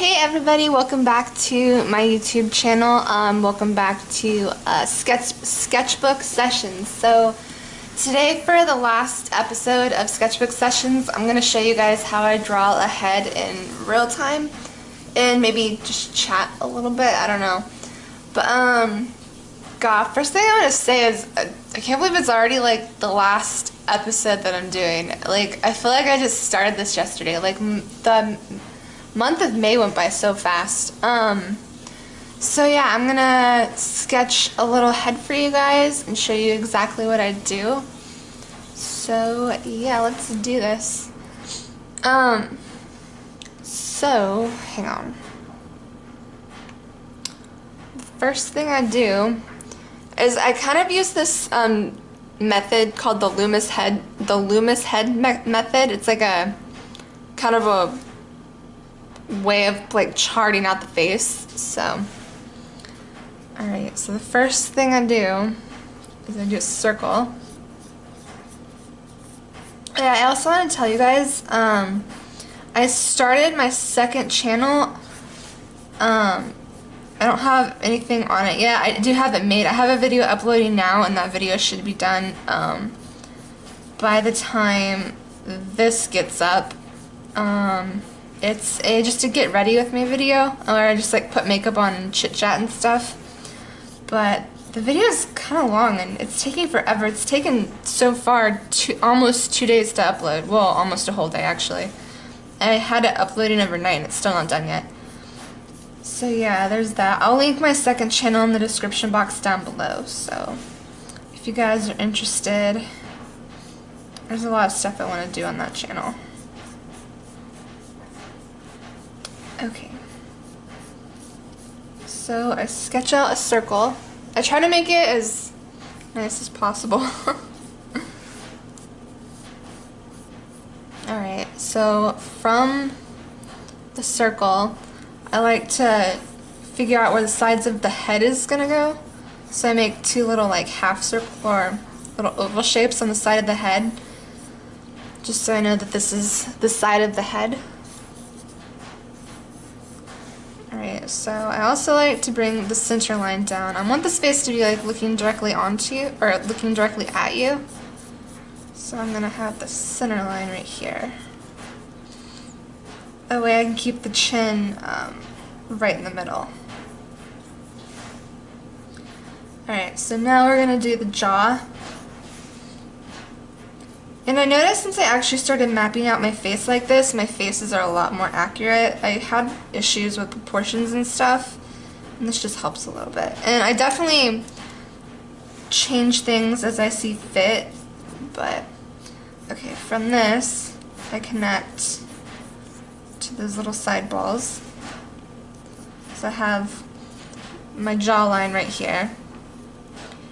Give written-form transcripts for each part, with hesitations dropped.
Hey everybody, welcome back to my YouTube channel. Welcome back to Sketchbook Sessions. So today for the last episode of Sketchbook Sessions, I'm going to show you guys how I draw a head in real time and maybe just chat a little bit, I don't know. But God, first thing I want to say is I can't believe it's already like the last episode that I'm doing. Like, I feel like I just started this yesterday. Like, the month of May went by so fast. So yeah, I'm gonna sketch a little head for you guys and show you exactly what I do. So yeah, let's do this. So hang on. The first thing I do is I kind of use this method called the Loomis head method. It's like a kind of a way of like charting out the face. So alright, so the first thing I do is I do a circle. Yeah, I also want to tell you guys, I started my second channel. I don't have anything on it yet. I do have it made. I have a video uploading now, and that video should be done by the time this gets up. It's just a get ready with me video, where I just like put makeup on and chit chat and stuff. But the video is kind of long and it's taking forever. It's taken so far almost 2 days to upload. Well, almost a whole day actually. I had it uploading overnight and it's still not done yet. So yeah, there's that. I'll link my second channel in the description box down below. So if you guys are interested, there's a lot of stuff I want to do on that channel. Okay, so I sketch out a circle. I try to make it as nice as possible. Alright, so from the circle, I like to figure out where the sides of the head is gonna go. So I make two little like half circle or little oval shapes on the side of the head, just so I know that this is the side of the head. Alright, so I also like to bring the center line down. I want this face to be like looking directly onto you, or looking directly at you. So I'm going to have the center line right here. That way I can keep the chin right in the middle. Alright, so now we're going to do the jaw. And I noticed since I actually started mapping out my face like this, my faces are a lot more accurate. I had issues with proportions and stuff, and this just helps a little bit. And I definitely change things as I see fit, but okay, from this, I connect to those little side balls. So I have my jawline right here.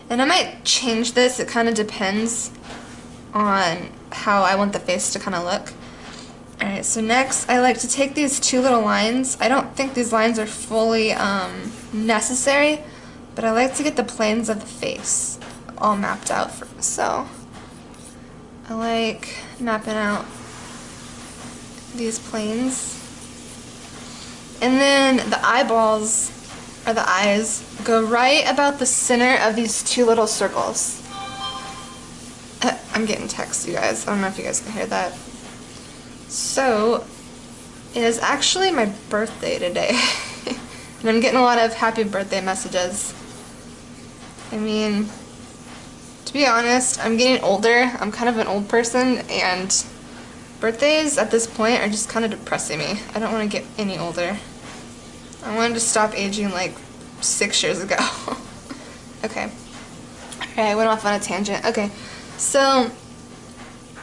And I might change this, it kind of depends on how I want the face to kind of look. Alright, so next I like to take these two little lines. I don't think these lines are fully necessary, but I like to get the planes of the face all mapped out. So I like mapping out these planes. And then the eyeballs, or the eyes, go right about the center of these two little circles. I'm getting texts, you guys. I don't know if you guys can hear that. So, it is actually my birthday today. And I'm getting a lot of happy birthday messages. I mean, to be honest, I'm getting older. I'm kind of an old person, and birthdays at this point are just kind of depressing me. I don't want to get any older. I wanted to stop aging like 6 years ago. Okay. Alright, I went off on a tangent. Okay. So,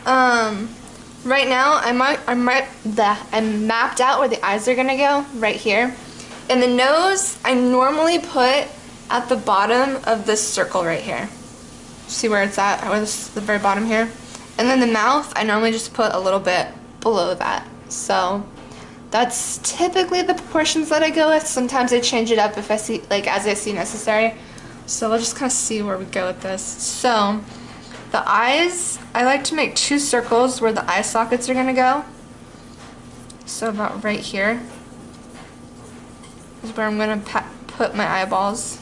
right now I mapped out where the eyes are gonna go right here, and the nose I normally put at the bottom of this circle right here. See where it's at? Where this, the very bottom here, and then the mouth I normally just put a little bit below that. So that's typically the proportions that I go with. Sometimes I change it up if I see, like, as I see necessary. So we'll just kind of see where we go with this. So the eyes, I like to make two circles where the eye sockets are going to go. So about right here. is where I'm gonna put my eyeballs.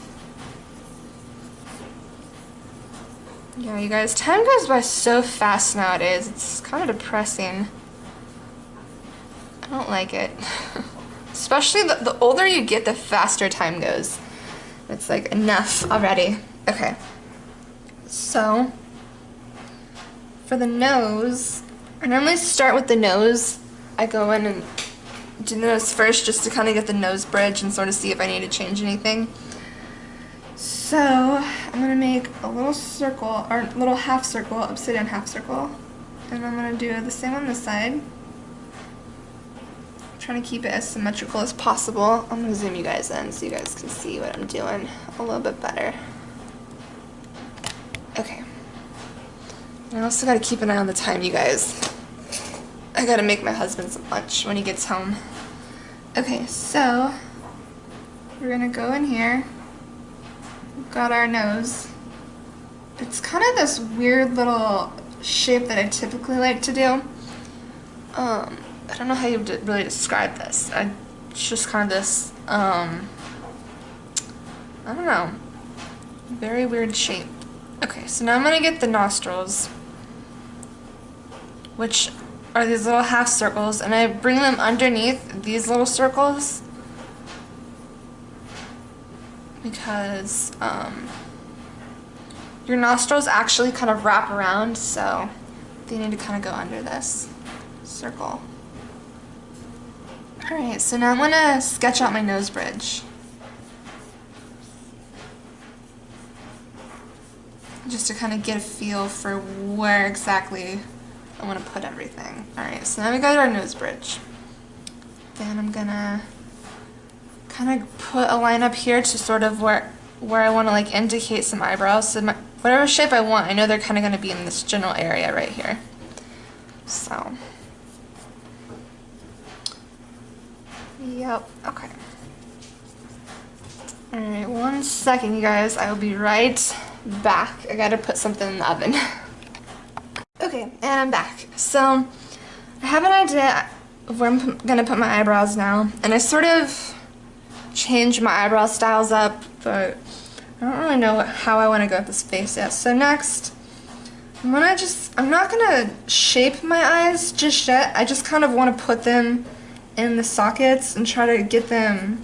Yeah, you guys, time goes by so fast nowadays. It's kind of depressing. I don't like it. Especially the older you get, the faster time goes. It's like, enough already. Okay. So, for the nose, I normally start with the nose. I go in and do the nose first just to kind of get the nose bridge and sort of see if I need to change anything. So, I'm going to make a little circle, or little half circle, upside down half circle. And I'm going to do the same on this side. Trying to keep it as symmetrical as possible. I'm going to zoom you guys in so you guys can see what I'm doing a little bit better. Okay. I also got to keep an eye on the time, you guys. I got to make my husband some lunch when he gets home. Okay, so we're going to go in here. We've got our nose. It's kind of this weird little shape that I typically like to do. I don't know how you really describe this. It's just kind of this, I don't know, very weird shape. Okay, so now I'm going to get the nostrils, which are these little half circles, and I bring them underneath these little circles because your nostrils actually kind of wrap around, so they need to kind of go under this circle. Alright, so now I'm going to sketch out my nose bridge. Just to kind of get a feel for where exactly I want to put everything. Alright, so now we got our nose bridge. Then I'm going to kind of put a line up here to sort of where I want to like indicate some eyebrows. So whatever shape I want, I know they're kind of going to be in this general area right here. So... Yep, okay. Alright, 1 second, you guys. I will be right back. I gotta put something in the oven. Okay, and I'm back. So, I have an idea of where I'm gonna put my eyebrows now. And I sort of changed my eyebrow styles up, but I don't really know how I want to go with this face yet. So next, I'm not gonna shape my eyes just yet. I just kind of want to put them in the sockets and try to get them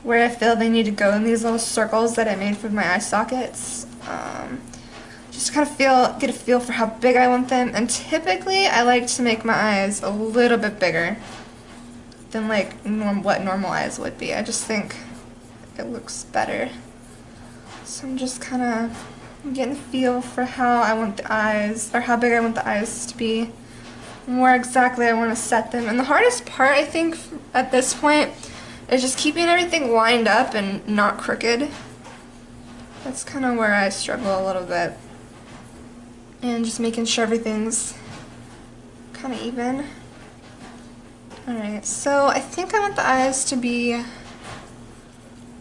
where I feel they need to go in these little circles that I made for my eye sockets. Just to kind of get a feel for how big I want them. And typically I like to make my eyes a little bit bigger than like what normal eyes would be. I just think it looks better. So I'm just kind of getting a feel for how I want the eyes, or how big I want the eyes to be, where exactly I want to set them. And the hardest part, I think, at this point is just keeping everything lined up and not crooked. That's kind of where I struggle a little bit. And just making sure everything's kind of even. Alright, so I think I want the eyes to be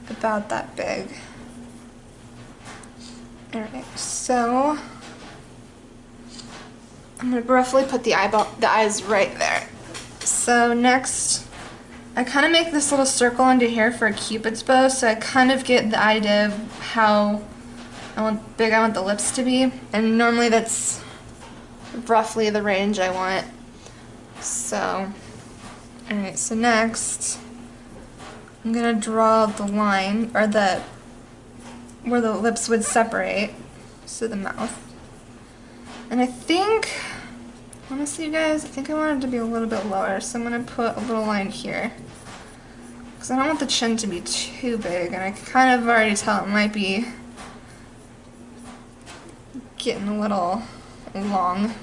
about that big. Alright, so I'm going to roughly put the eyes right there. So next, I kind of make this little circle into here for a cupid's bow, so I kind of get the idea of how big I want the lips to be. And normally that's roughly the range I want. So, alright, so next, I'm going to draw the line, or where the lips would separate, so the mouth. And I think, honestly you guys, I think I want it to be a little bit lower, so I'm going to put a little line here. Because I don't want the chin to be too big, and I can kind of already tell it might be getting a little long.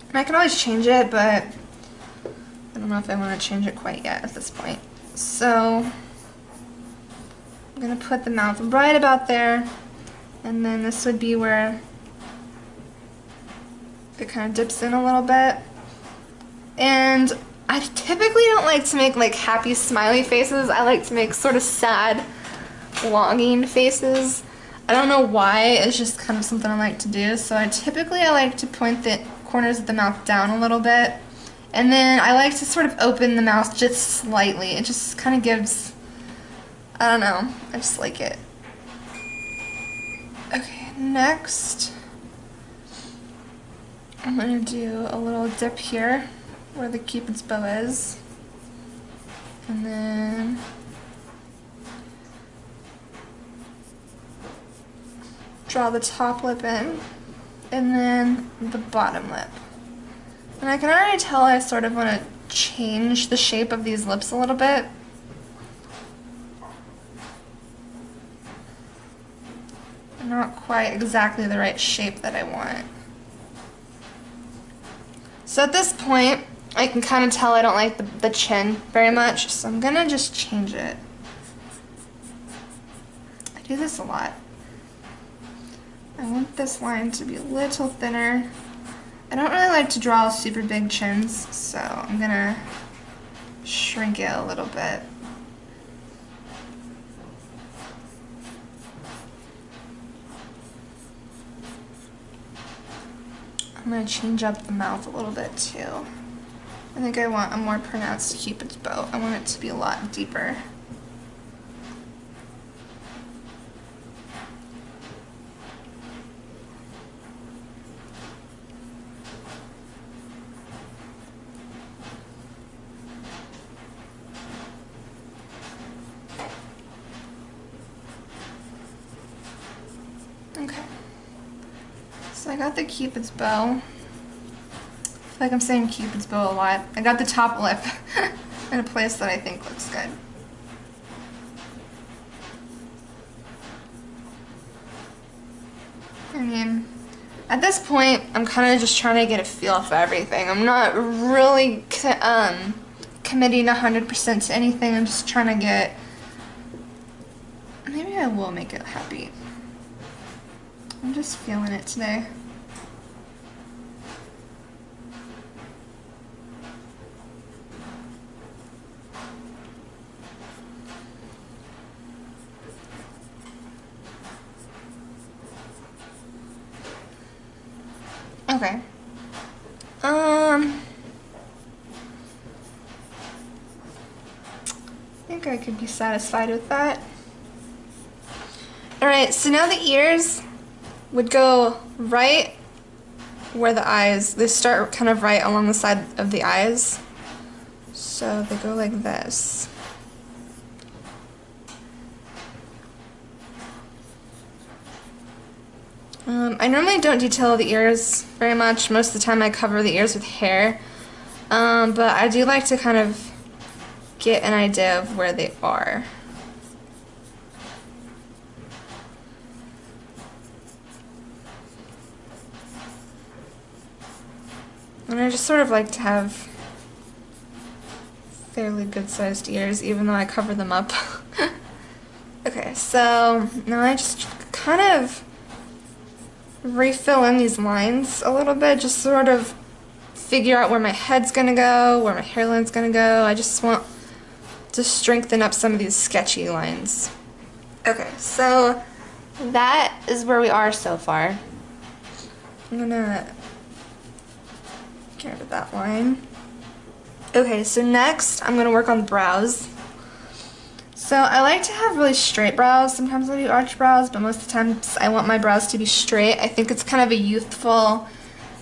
And I can always change it, but I don't know if I want to change it quite yet at this point. So, I'm going to put the mouth right about there, and then this would be where it kind of dips in a little bit. And I typically don't like to make like happy smiley faces. I like to make sort of sad longing faces. I don't know why, it's just kind of something I like to do. So I like to point the corners of the mouth down a little bit, and then I like to sort of open the mouth just slightly. It just kind of gives I don't know, I just like it. Okay, next I'm gonna do a little dip here where the Cupid's bow is, and then draw the top lip in, and then the bottom lip. And I can already tell I sort of want to change the shape of these lips a little bit. They're not quite exactly the right shape that I want. So at this point, I can kind of tell I don't like the chin very much, so I'm gonna just change it. I do this a lot. I want this line to be a little thinner. I don't really like to draw super big chins, so I'm gonna shrink it a little bit. I'm gonna change up the mouth a little bit too. I think I want a more pronounced Cupid's bow. I want it to be a lot deeper. Okay, so I got the Cupid's bow. I feel like I'm saying Cupid's bow a lot. I got the top lip in a place that I think looks good. I mean, at this point, I'm kind of just trying to get a feel for everything. I'm not really committing 100% to anything. I'm just trying to get... Maybe I will make it happy. I'm just feeling it today. Okay. I think I could be satisfied with that. Alright, so now the ears would go right where the eyes, they start kind of right along the side of the eyes. So they go like this. I normally don't detail the ears very much. Most of the time I cover the ears with hair. But I do like to kind of get an idea of where they are. And I just sort of like to have fairly good sized ears, even though I cover them up. Okay, so now I just kind of refill in these lines a little bit, just sort of figure out where my head's gonna go, where my hairline's gonna go. I just want to strengthen up some of these sketchy lines. Okay, so that is where we are so far. I'm gonna get rid of that line. Okay, so next I'm gonna work on the brows. So I like to have really straight brows. Sometimes I do arch brows, but most of the times I want my brows to be straight. I think it's kind of a youthful,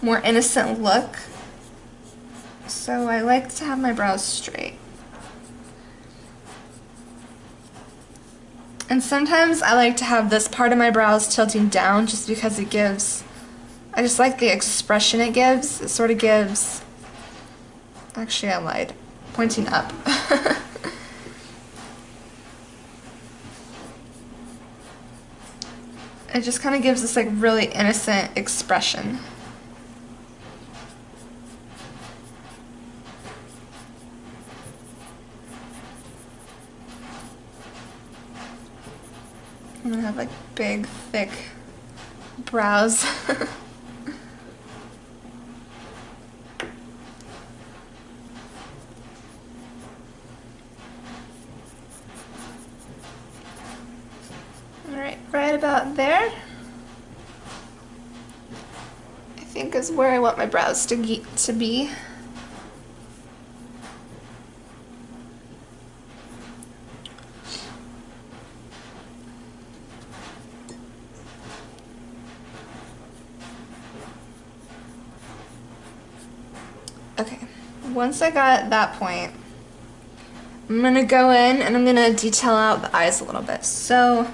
more innocent look. So I like to have my brows straight. And sometimes I like to have this part of my brows tilting down just because it gives, I just like the expression it gives. It sort of gives, actually I lied, pointing up. It just kind of gives this like really innocent expression. I'm gonna have like big, thick brows. Alright, right about there, I think is where I want my brows to be. once I got that point, I'm gonna go in and I'm gonna detail out the eyes a little bit. So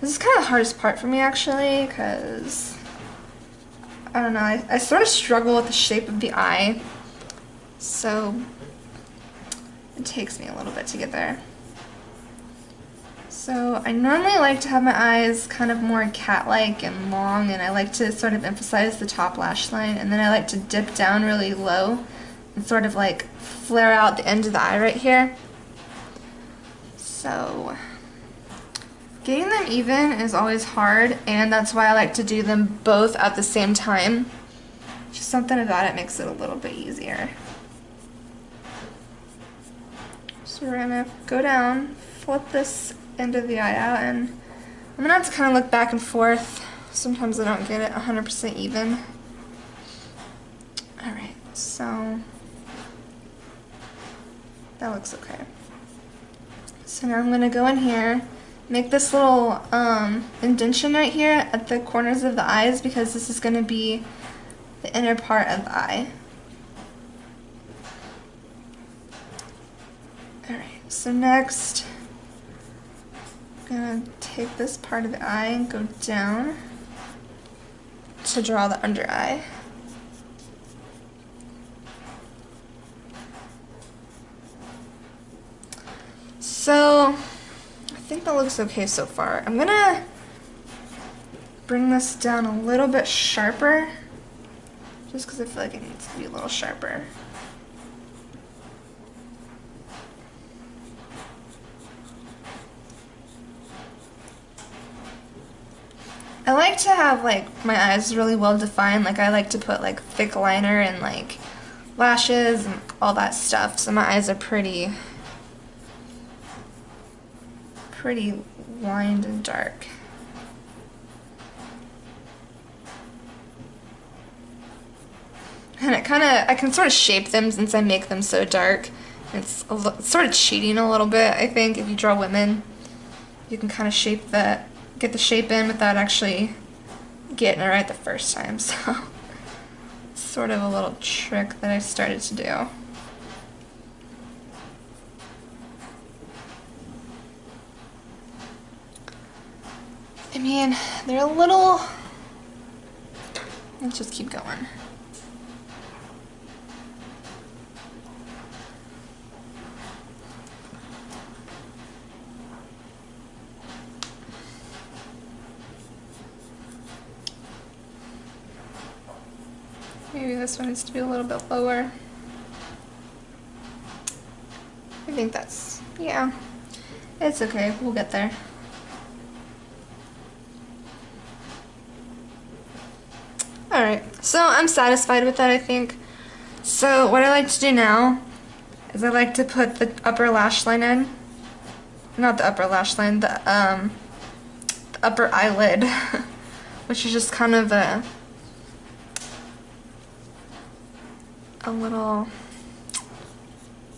this is kind of the hardest part for me actually, because I don't know, I sort of struggle with the shape of the eye, so it takes me a little bit to get there. So I normally like to have my eyes kind of more cat-like and long, and I like to sort of emphasize the top lash line, and then I like to dip down really low and sort of like flare out the end of the eye right here. So getting them even is always hard, and that's why I like to do them both at the same time. Just something about it makes it a little bit easier. So we're gonna go down, flip this end of the eye out, and I'm gonna have to kind of look back and forth. Sometimes I don't get it 100% even. Alright, so that looks okay. So now I'm gonna go in here, make this little indentation right here at the corners of the eyes, because this is gonna be the inner part of the eye. Alright, so next I'm gonna take this part of the eye and go down to draw the under eye. So I think that looks okay so far. I'm gonna bring this down a little bit sharper, just because I feel like it needs to be a little sharper. I like to have like my eyes really well defined. Like I like to put like thick liner and like lashes and all that stuff. So my eyes are pretty lined and dark. And I can sort of shape them since I make them so dark. It's sort of cheating a little bit, I think, if you draw women. You can kind of get the shape in without actually getting it right the first time. So it's sort of a little trick that I started to do. I mean, they're a little... Let's just keep going. Maybe this one needs to be a little bit lower. I think that's, yeah, it's okay, we'll get there. Alright, so I'm satisfied with that, I think. So what I like to do now is I like to put the upper lash line in. Not the upper lash line, the upper eyelid, which is just kind of a little,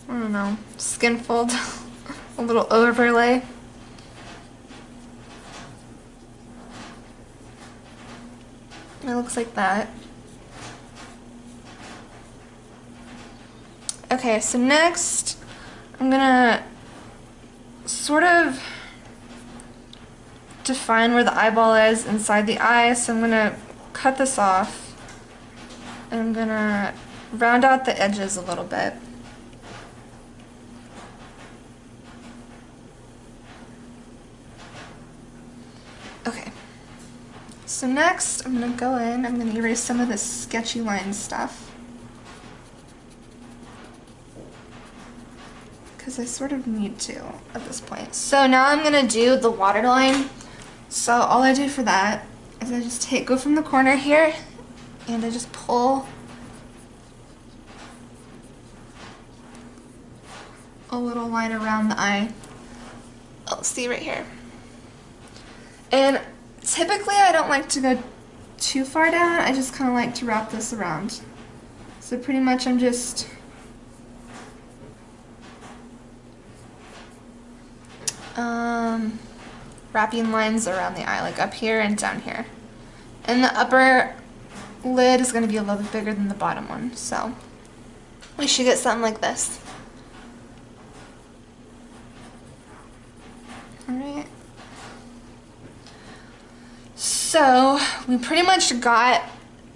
I don't know, skin fold, a little overlay. It looks like that. Okay, so next I'm gonna sort of define where the eyeball is inside the eye, so I'm gonna cut this off and I'm gonna round out the edges a little bit. Okay, so next I'm gonna go in, I'm gonna erase some of this sketchy line stuff, because I sort of need to at this point. So now I'm gonna do the waterline. So all I do for that is I just go from the corner here and I just pull a little line around the eye. Oh, see right here. And typically I don't like to go too far down, I just kind of like to wrap this around. So pretty much I'm just wrapping lines around the eye, like up here and down here. And the upper lid is going to be a little bit bigger than the bottom one, so we should get something like this. Alright. So, we pretty much got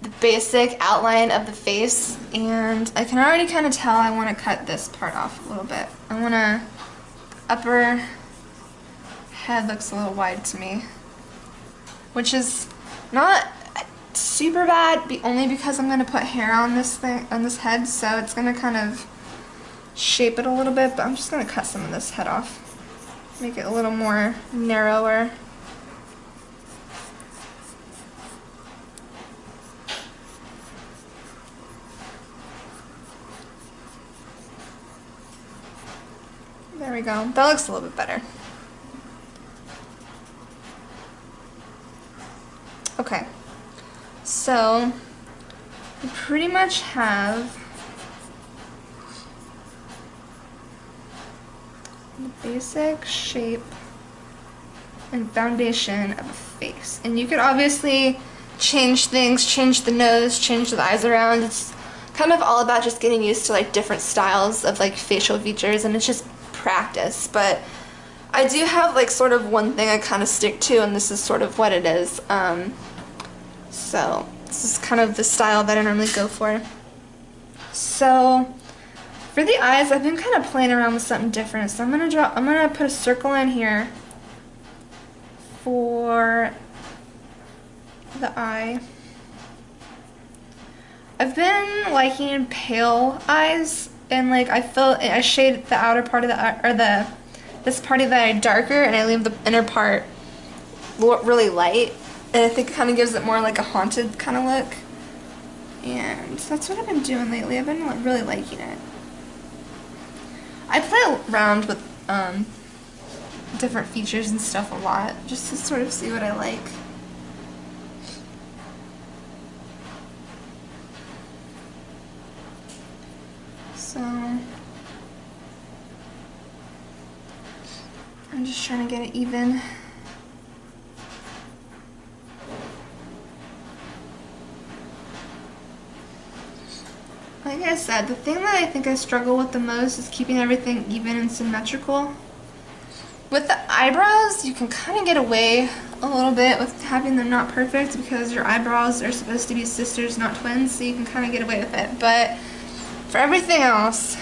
the basic outline of the face, and I can already kind of tell I want to cut this part off a little bit. I want to, upper head looks a little wide to me, which is not super bad, only because I'm going to put hair on this thing, on this head, so it's going to kind of shape it a little bit, but I'm just going to cut some of this head off, make it a little more narrower. There we go. That looks a little bit better. Okay. So, we pretty much have the basic shape and foundation of a face. And you could obviously change things, change the nose, change the eyes around. It's kind of all about just getting used to like different styles of like facial features, and it's just practice. But I do have like sort of one thing I kind of stick to, and this is sort of what it is. So this is kind of the style that I normally go for. So for the eyes, I've been kind of playing around with something different. So I'm gonna put a circle in here for the eye. I've been liking pale eyes, and like I shade the outer part of the eye, or this part of the eye darker, and I leave the inner part really light, and I think it kind of gives it more like a haunted kind of look. And that's what I've been doing lately. I've been really liking it. I play around with different features and stuff a lot, just to sort of see what I like. So I'm just trying to get it even. Like I said, the thing that I think I struggle with the most is keeping everything even and symmetrical. With the eyebrows, you can kind of get away a little bit with having them not perfect, because your eyebrows are supposed to be sisters, not twins, so you can kind of get away with it. But for everything else,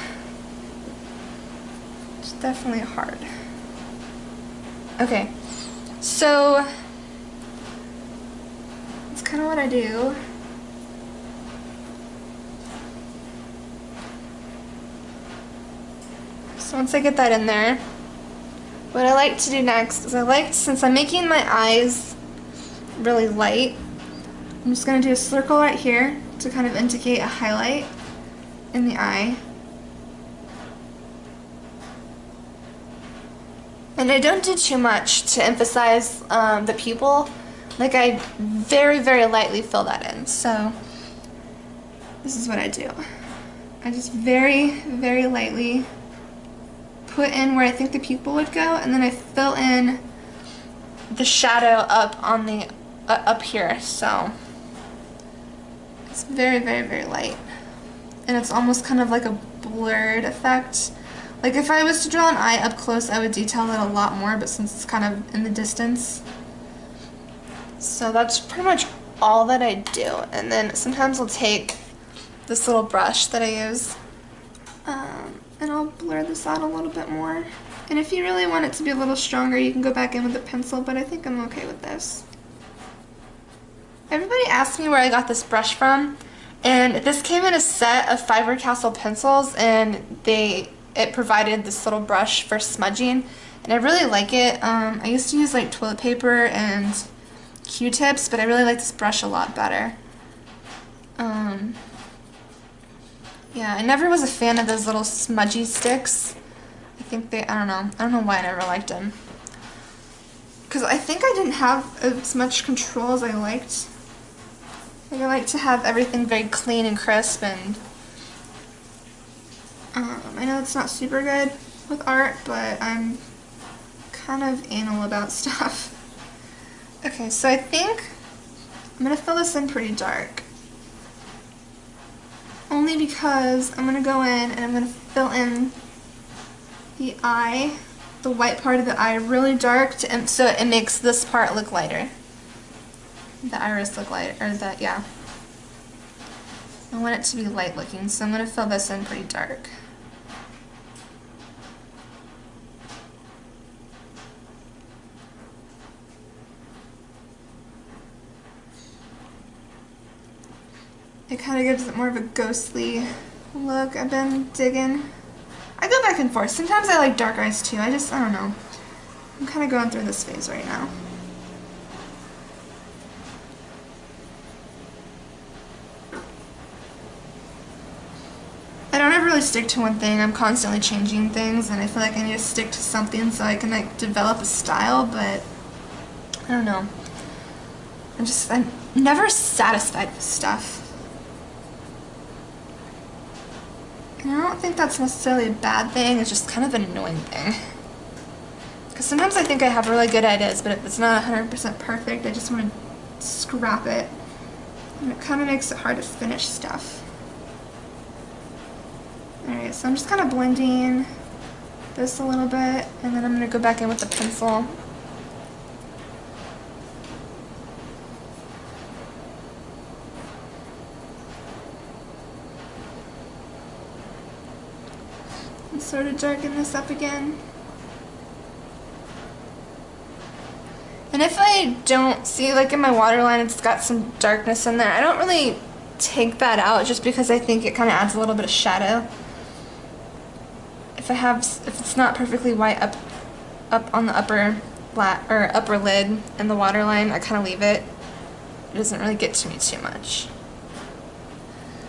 it's definitely hard. Okay, so that's kind of what I do. So once I get that in there, what I like to do next is since I'm making my eyes really light, I'm just going to do a circle right here to kind of indicate a highlight in the eye. And I don't do too much to emphasize the pupil. Like, I very, very lightly fill that in. So this is what I do. I just very, very lightly put in where I think the pupil would go, and then I fill in the shadow up on the up here. So it's very, very, very light, and it's almost kind of like a blurred effect. Like if I was to draw an eye up close, I would detail it a lot more, but since it's kind of in the distance. So that's pretty much all that I do. And then sometimes I'll take this little brush that I use, and I'll blur this out a little bit more. And if you really want it to be a little stronger, you can go back in with a pencil, but I think I'm okay with this. Everybody asks me where I got this brush from, and this came in a set of Faber-Castell pencils, and it provided this little brush for smudging, and I really like it. I used to use like toilet paper and Q-tips, but I really like this brush a lot better. Yeah, I never was a fan of those little smudgy sticks. I think I don't know why I never liked them. Because I think I didn't have as much control as I liked. Like, I like to have everything very clean and crisp, and I know it's not super good with art, but I'm kind of anal about stuff. Okay, so I think I'm going to fill this in pretty dark. only because I'm gonna go in and I'm gonna fill in the eye, the white part of the eye, really dark, so it makes this part look lighter. The iris look lighter, or that, yeah. I want it to be light looking, so I'm gonna fill this in pretty dark. It kind of gives it more of a ghostly look. I've been digging. I go back and forth. Sometimes I like dark eyes too. I don't know. I'm kind of going through this phase right now. I don't ever really stick to one thing. I'm constantly changing things, and I feel like I need to stick to something so I can like develop a style, but I don't know. I'm never satisfied with stuff. And I don't think that's necessarily a bad thing, it's just kind of an annoying thing. Because sometimes I think I have really good ideas, but if it's not 100% perfect, I just want to scrap it. And it kind of makes it hard to finish stuff. Alright, so I'm just kind of blending this a little bit, and then I'm going to go back in with the pencil. And sort of darken this up again. And if I don't see, like in my waterline, it's got some darkness in there, I don't really take that out just because I think it kind of adds a little bit of shadow. If it's not perfectly white up on the upper lid and the waterline, I kind of leave it. It doesn't really get to me too much.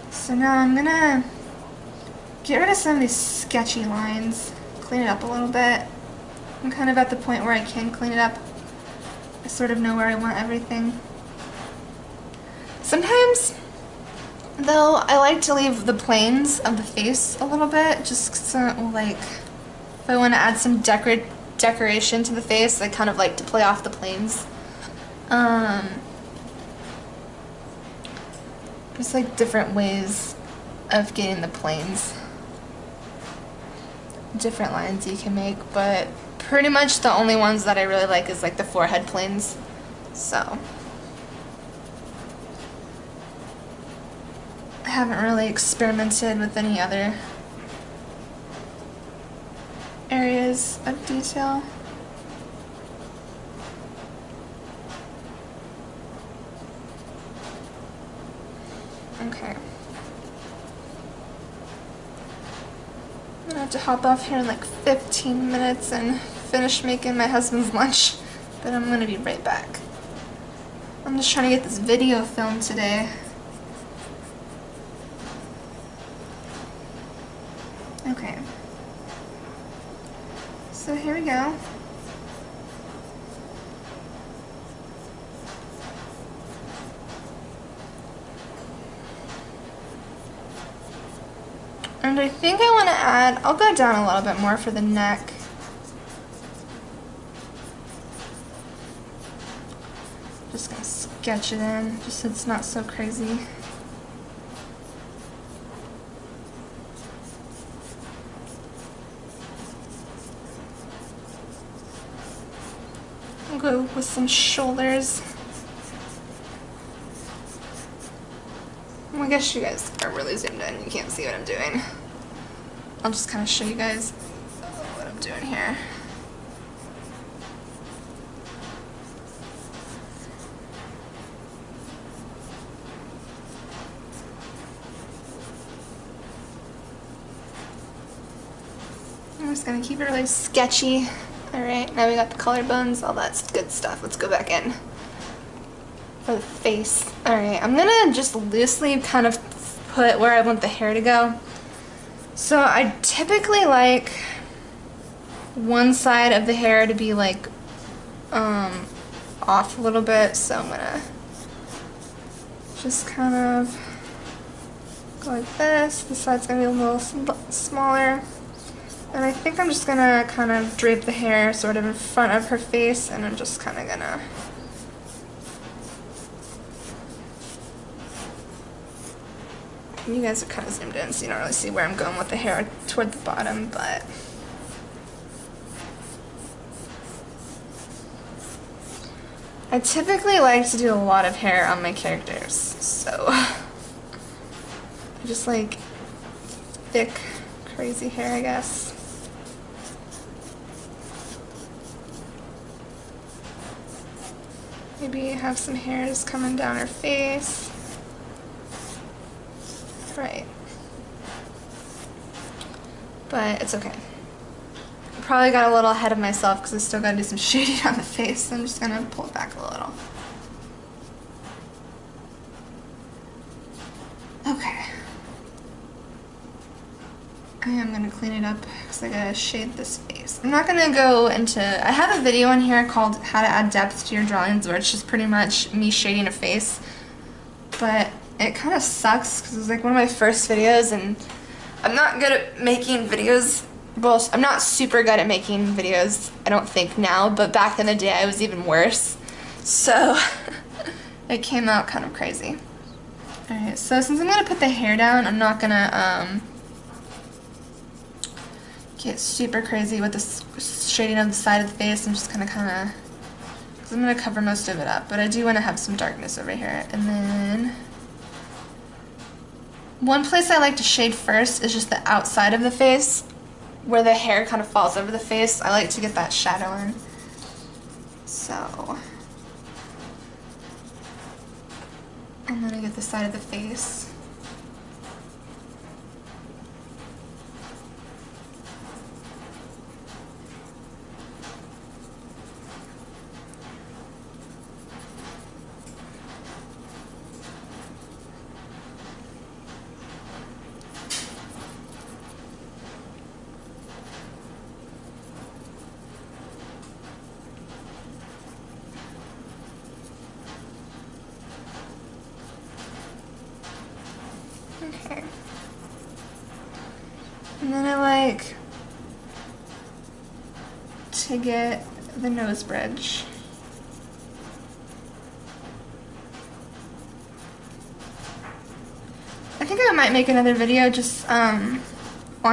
So now I'm gonna get rid of some of these sketchy lines, clean it up a little bit. I'm kind of at the point where I can clean it up. I sort of know where I want everything. Sometimes, though, I like to leave the planes of the face a little bit, just so, like, if I want to add some decoration to the face, I kind of like to play off the planes. There's like different ways of getting the planes. Different lines you can make, but pretty much the only ones that I really like is like the forehead planes. So I haven't really experimented with any other areas of detail. Okay. I'm gonna have to hop off here in like 15 minutes and finish making my husband's lunch, but I'm gonna be right back. I'm just trying to get this video filmed today. Okay. So here we go. And I think I want to add, I'll go down a little bit more for the neck. Just gonna sketch it in, just so it's not so crazy. I'll go with some shoulders. I guess you guys are really zoomed in, you can't see what I'm doing. I'll just kind of show you guys what I'm doing here. I'm just going to keep it really sketchy. Alright, now we got the collarbones, all that good stuff. Let's go back in for the face. Alright, I'm gonna just loosely kind of put where I want the hair to go. So I typically like one side of the hair to be like off a little bit, so I'm gonna just kind of go like this. This side's gonna be a little smaller. And I think I'm just gonna kind of drape the hair sort of in front of her face, and I'm just kind of gonna You guys are kind of zoomed in, so you don't really see where I'm going with the hair toward the bottom, but I typically like to do a lot of hair on my characters, so I just like thick, crazy hair, I guess. Maybe have some hairs coming down her face. Right. But it's okay. I probably got a little ahead of myself because I still gotta do some shading on the face, so I'm just gonna pull it back a little. Okay. I am gonna clean it up because I gotta shade this face. I'm not gonna go into, I have a video in here called How to Add Depth to Your Drawings, where it's just pretty much me shading a face, but it kind of sucks because it was like one of my first videos, and I'm not good at making videos. Well, I'm not super good at making videos, I don't think now, but back in the day I was even worse. So it came out kind of crazy. Alright, so since I'm going to put the hair down, I'm not going to get super crazy with the shading of the side of the face. I'm just going to kind of, because I'm going to cover most of it up, but I do want to have some darkness over here. And then one place I like to shade first is just the outside of the face, where the hair kind of falls over the face. I like to get that shadow in. So, and then I get the side of the face. Okay. And then I like to get the nose bridge. I think I might make another video just on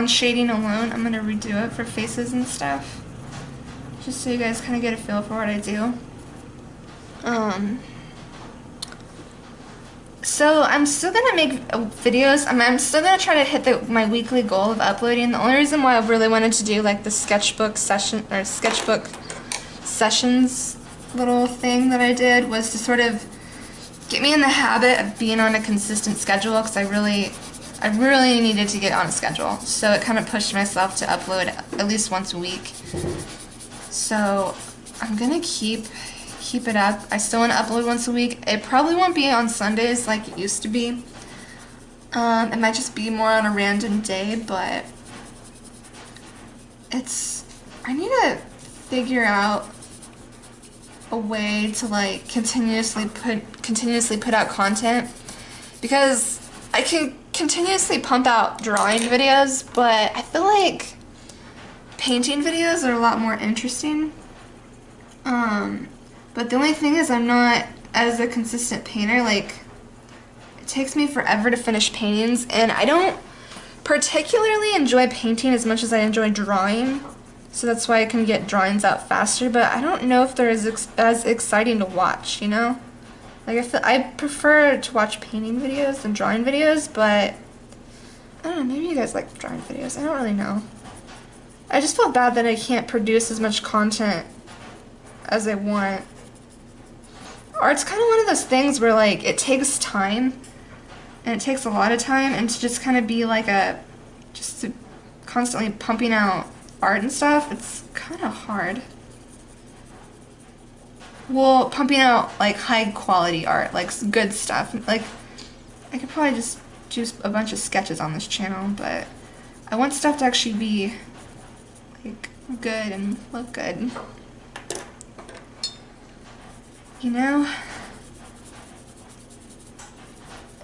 shading alone. I'm gonna redo it for faces and stuff, just so you guys kind of get a feel for what I do. So I'm still gonna make videos. I'm still gonna try to hit my weekly goal of uploading. The only reason why I really wanted to do like the Sketchbook Sessions little thing that I did was to sort of get me in the habit of being on a consistent schedule, because I really needed to get on a schedule. So it kind of pushed myself to upload at least once a week. So I'm gonna keep it up. I still want to upload once a week. It probably won't be on Sundays like it used to be. It might just be more on a random day, but I need to figure out a way to like continuously put out content, because I can continuously pump out drawing videos, but I feel like painting videos are a lot more interesting. But the only thing is I'm not as a consistent painter. Like, it takes me forever to finish paintings, and I don't particularly enjoy painting as much as I enjoy drawing, so that's why I can get drawings out faster, but I don't know if they're as exciting to watch, you know? Like, I prefer to watch painting videos than drawing videos, but I don't know, maybe you guys like drawing videos, I don't really know. I just feel bad that I can't produce as much content as I want. Art's kind of one of those things where like it takes time, and it takes a lot of time, and to just kind of be like just constantly pumping out art and stuff, it's kind of hard. Well, pumping out like high quality art, like good stuff. Like, I could probably just do a bunch of sketches on this channel, but I want stuff to actually be like good and look good. You know?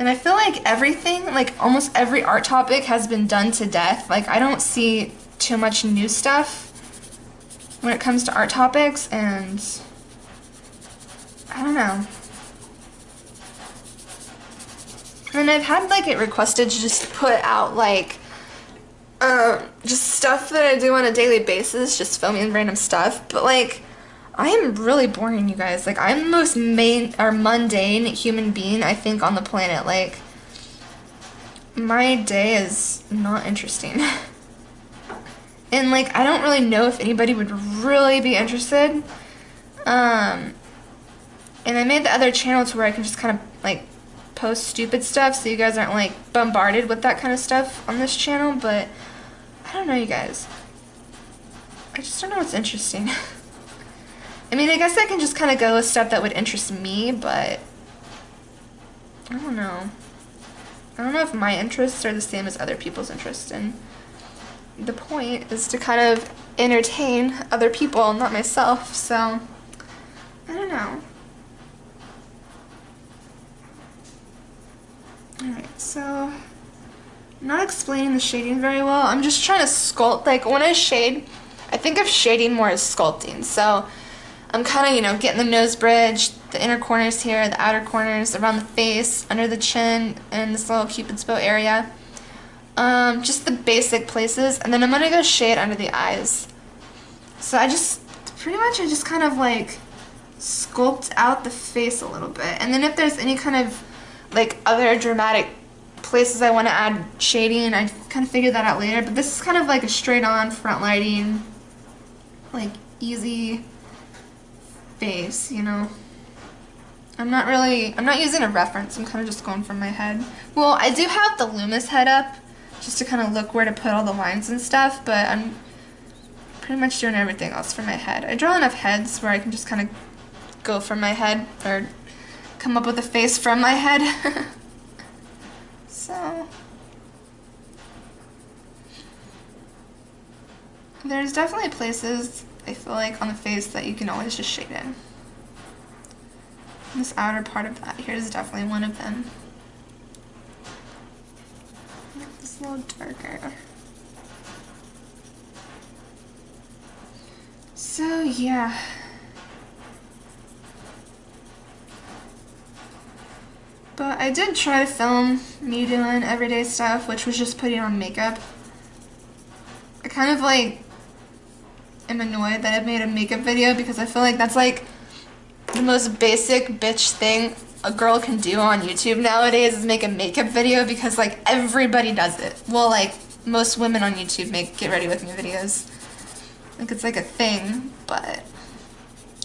And I feel like everything, like almost every art topic has been done to death. Like, I don't see too much new stuff when it comes to art topics, and I don't know. And I've had like it requested to just put out like just stuff that I do on a daily basis, just filming random stuff. But like, I am really boring, you guys. Like, I'm the most mundane human being I think on the planet. Like, my day is not interesting. And like, I don't really know if anybody would really be interested. And I made the other channel to where I can just kind of like post stupid stuff so you guys aren't like bombarded with that kind of stuff on this channel, but I don't know, you guys. I just don't know what's interesting. I mean, I guess I can just kind of go with stuff that would interest me, but I don't know. I don't know if my interests are the same as other people's interests, and the point is to kind of entertain other people, not myself, so I don't know. Alright, so I'm not explaining the shading very well. I'm just trying to sculpt. Like, when I shade, I think of shading more as sculpting. So I'm kind of, you know, getting the nose bridge, the inner corners here, the outer corners, around the face, under the chin, and this little cupid's bow area. Just the basic places. And then I'm going to go shade under the eyes. So I just kind of like sculpt out the face a little bit. And then if there's any kind of like other dramatic places I want to add shading, I kind of figure that out later. But this is kind of like a straight on front lighting, like easy face, you know. I'm not using a reference. I'm kind of just going from my head. Well, I do have the Loomis head up just to kind of look where to put all the lines and stuff, but I'm pretty much doing everything else from my head. I draw enough heads where I can just kind of go from my head, or come up with a face from my head. So there's definitely places I feel like on the face that you can always just shade in. This outer part of that here is definitely one of them. Make this a little darker. So yeah. But I did try to film me doing everyday stuff, which was just putting on makeup. I kind of like am annoyed that I've made a makeup video because I feel like that's like the most basic bitch thing a girl can do on YouTube nowadays is make a makeup video, because like everybody does it. Well, like most women on YouTube make get ready with me videos. Like it's like a thing, but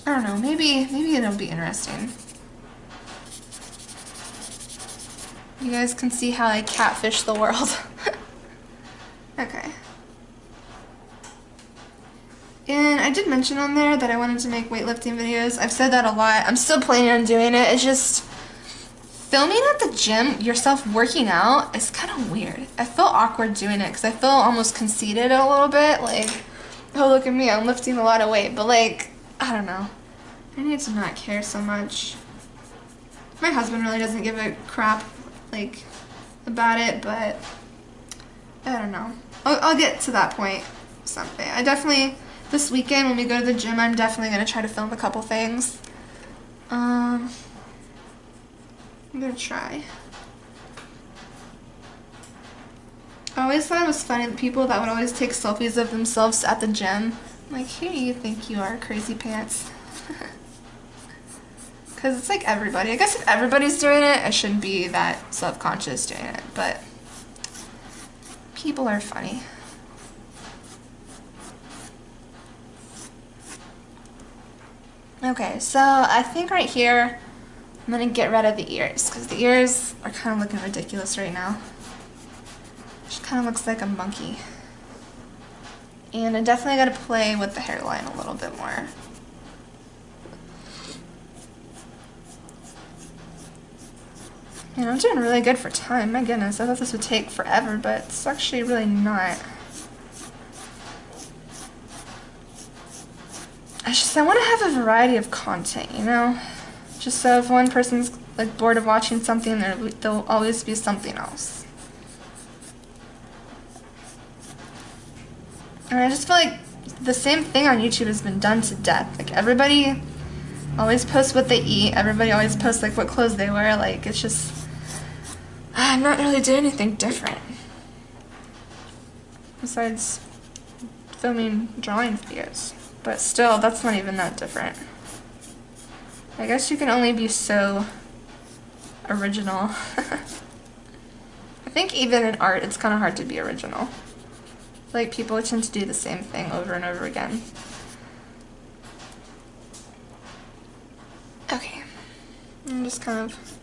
I don't know, maybe it'll be interesting. You guys can see how I catfish the world. Okay. And I did mention on there that I wanted to make weightlifting videos. I've said that a lot. I'm still planning on doing it. It's just filming at the gym, yourself working out, is kind of weird. I feel awkward doing it because I feel almost conceited a little bit. Like, oh, look at me, I'm lifting a lot of weight. But like, I don't know. I need to not care so much. My husband really doesn't give a crap like about it, but I don't know. I'll get to that point someday. I definitely, this weekend when we go to the gym, I'm definitely going to try to film a couple things. I'm going to try. I always thought it was funny, the people that would always take selfies of themselves at the gym. I'm like, who do you think you are, crazy pants? Because it's like everybody. I guess if everybody's doing it, I shouldn't be that self-conscious doing it, but people are funny. Okay, so I think right here, I'm going to get rid of the ears, because the ears are kind of looking ridiculous right now. She kind of looks like a monkey. And I definitely got to play with the hairline a little bit more. And I'm doing really good for time. My goodness, I thought this would take forever, but it's actually really not. I want to have a variety of content, you know? Just so if one person's like bored of watching something, there'll always be something else. And I just feel like the same thing on YouTube has been done to death. Like, everybody always posts what they eat. Everybody always posts like what clothes they wear. Like, it's just, I'm not really doing anything different. Besides filming drawing videos. But still, that's not even that different. I guess you can only be so original. I think even in art, it's kind of hard to be original. Like, people tend to do the same thing over and over again. Okay. I'm just kind of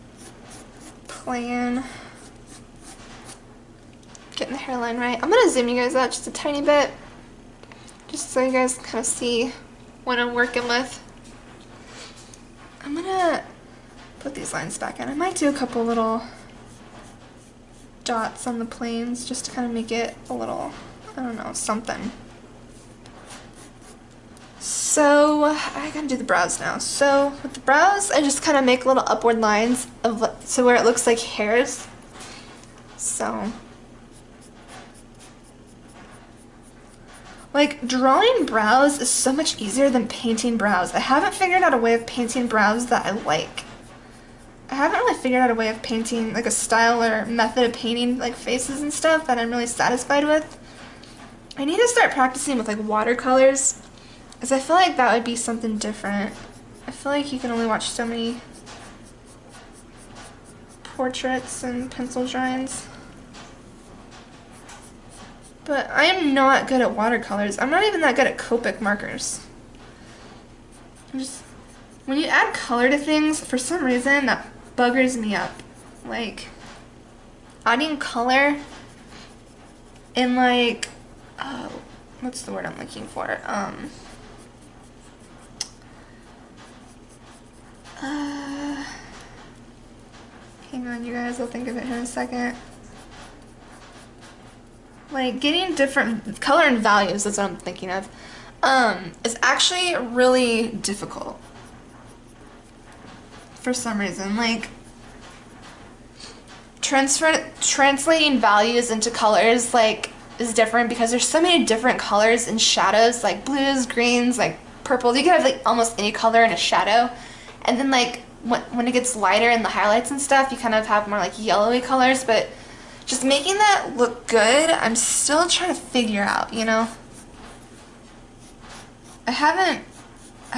playing. Getting the hairline right. I'm gonna zoom you guys out just a tiny bit. Just so you guys can kind of see what I'm working with. I'm gonna put these lines back in. I might do a couple little dots on the planes just to kind of make it a little, I don't know, something. So I gotta do the brows now. So with the brows, I just kind of make little upward lines of so where it looks like hairs. So like drawing brows is so much easier than painting brows. I haven't figured out a way of painting brows that I like. I haven't really figured out a way of painting, like a style or method of painting like faces and stuff that I'm really satisfied with. I need to start practicing with like watercolors, because I feel like that would be something different. I feel like you can only watch so many portraits and pencil drawings. But I am not good at watercolors. I'm not even that good at Copic markers. When you add color to things, for some reason that buggers me up. Like, adding color in like, what's the word I'm looking for? Hang on, you guys, I'll think of it here in a second. Like, getting different color and values, that's what I'm thinking of, is actually really difficult. For some reason, like, translating values into colors, like, is different because there's so many different colors and shadows, like blues, greens, like purple. You can have like almost any color in a shadow, and then like when it gets lighter in the highlights and stuff, you kind of have more like yellowy colors. But just making that look good, I'm still trying to figure out, you know. I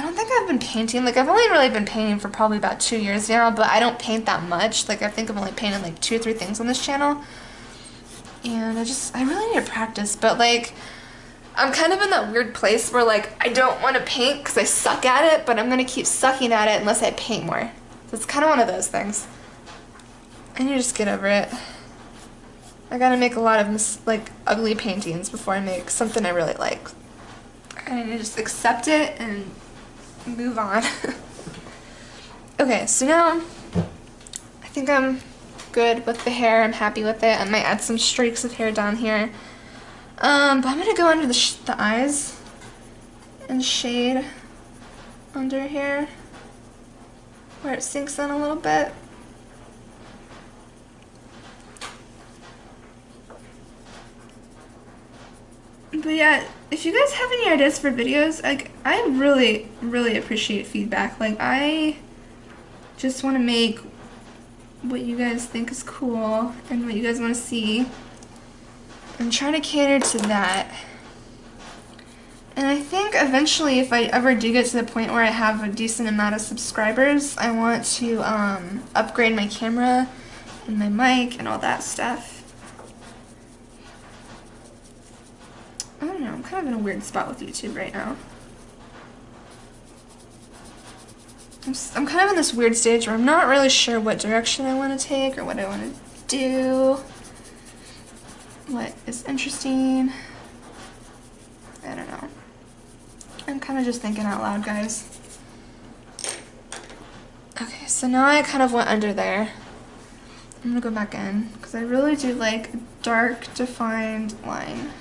don't think I've been painting, like I've only really been painting for probably about 2 years now, but I don't paint that much. Like I think I've only painted like 2 or 3 things on this channel. And I really need to practice, but like, I'm kind of in that weird place where like, I don't want to paint because I suck at it, but I'm going to keep sucking at it unless I paint more. So it's kind of one of those things. And you just get over it. I gotta make a lot of like ugly paintings before I make something I really like. I need to just accept it and move on. Okay, so now I think I'm good with the hair. I'm happy with it. I might add some streaks of hair down here. But I'm gonna go under the eyes and shade under here where it sinks in a little bit. But yeah, if you guys have any ideas for videos, like, I really, really appreciate feedback. Like, I just want to make what you guys think is cool and what you guys want to see. I'm trying to cater to that. And I think eventually, if I ever do get to the point where I have a decent amount of subscribers, I want to upgrade my camera and my mic and all that stuff. I don't know, I'm kind of in a weird spot with YouTube right now. I'm kind of in this weird stage where I'm not really sure what direction I want to take or what I want to do. What is interesting. I don't know. I'm kind of just thinking out loud, guys. Okay, so now I kind of went under there. I'm gonna go back in because I really do like a dark, defined line.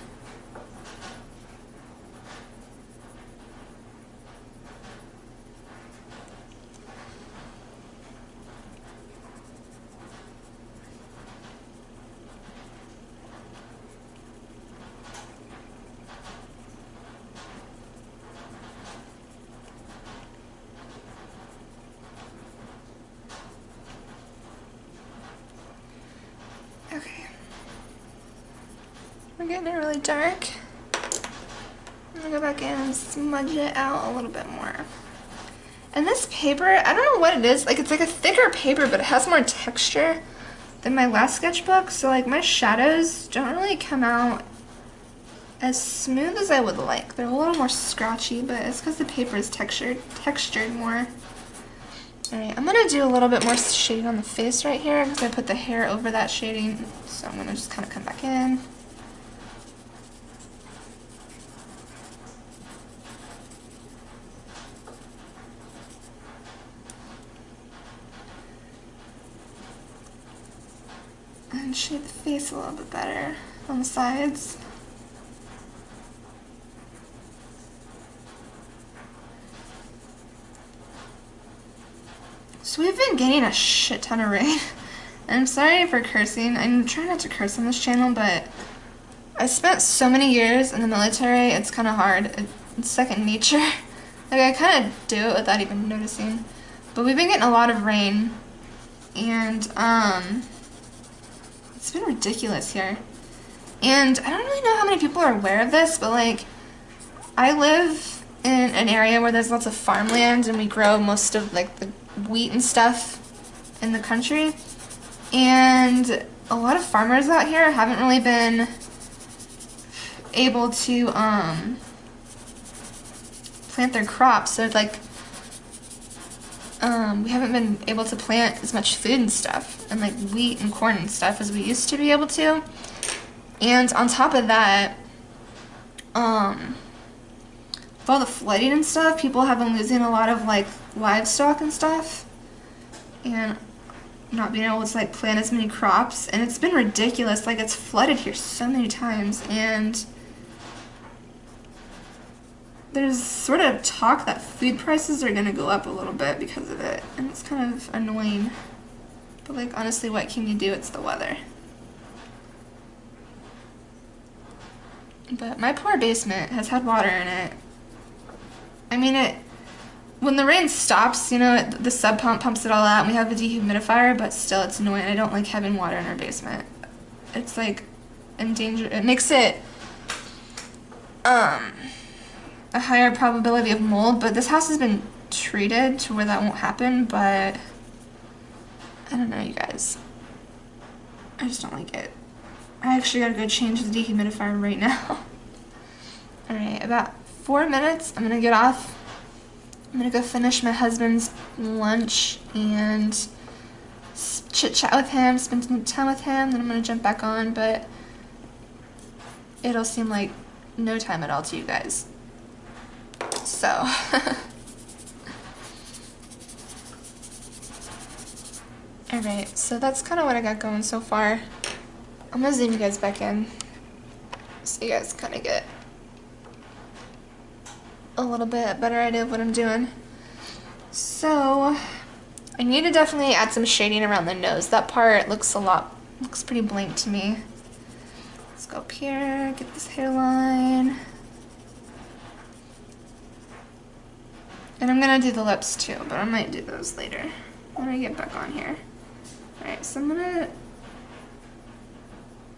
getting it really dark. I'm gonna go back in and smudge it out a little bit more. And this paper, I don't know what it is. Like, it's like a thicker paper, but it has more texture than my last sketchbook. So like my shadows don't really come out as smooth as I would like. They're a little more scratchy, but it's because the paper is textured more. Alright, I'm gonna do a little bit more shading on the face right here because I put the hair over that shading. So I'm gonna just kind of come back in. And shade the face a little bit better on the sides. So we've been getting a shit ton of rain. And I'm sorry for cursing. I'm trying not to curse on this channel, but I spent so many years in the military, it's kind of hard. It's second nature. Like, I kind of do it without even noticing. But we've been getting a lot of rain. And, it's been ridiculous here. And I don't really know how many people are aware of this, but like, I live in an area where there's lots of farmland and we grow most of like the wheat and stuff in the country. And a lot of farmers out here haven't really been able to plant their crops. So like, we haven't been able to plant as much food and stuff, and like wheat and corn and stuff as we used to be able to. And on top of that, with all the flooding and stuff, people have been losing a lot of like livestock and stuff, and not being able to like plant as many crops. And it's been ridiculous. Like, it's flooded here so many times, and there's sort of talk that food prices are gonna go up a little bit because of it, and it's kind of annoying. But like, honestly, what can you do? It's the weather. But my poor basement has had water in it. I mean, when the rain stops, you know, the sub pump pumps it all out, and we have a dehumidifier, but still, it's annoying. I don't like having water in our basement. It's like endangered. It makes it a higher probability of mold, but this house has been treated to where that won't happen. But I don't know, you guys. I just don't like it. I actually gotta go change the dehumidifier right now. Alright, about 4 minutes. I'm gonna get off. I'm gonna go finish my husband's lunch and chit chat with him, spend some time with him, then I'm gonna jump back on, but it'll seem like no time at all to you guys. So. Alright, so that's kind of what I got going so far. I'm gonna zoom you guys back in so you guys kind of get a little bit better idea of what I'm doing. So I need to definitely add some shading around the nose. That part looks pretty blank to me. Let's go up here, get this hairline. And I'm gonna do the lips too, but I might do those later when I get back on here. Alright, so I'm gonna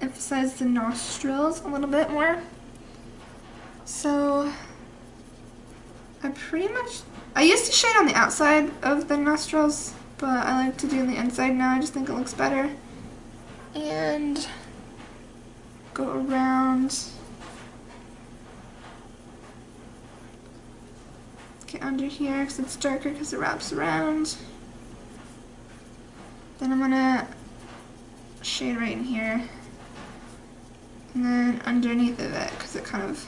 emphasize the nostrils a little bit more. So I used to shade on the outside of the nostrils, but I like to do on the inside now. I just think it looks better. And go around, get under here because it's darker because it wraps around. Then I'm gonna shade right in here. And then underneath of it, because it kind of,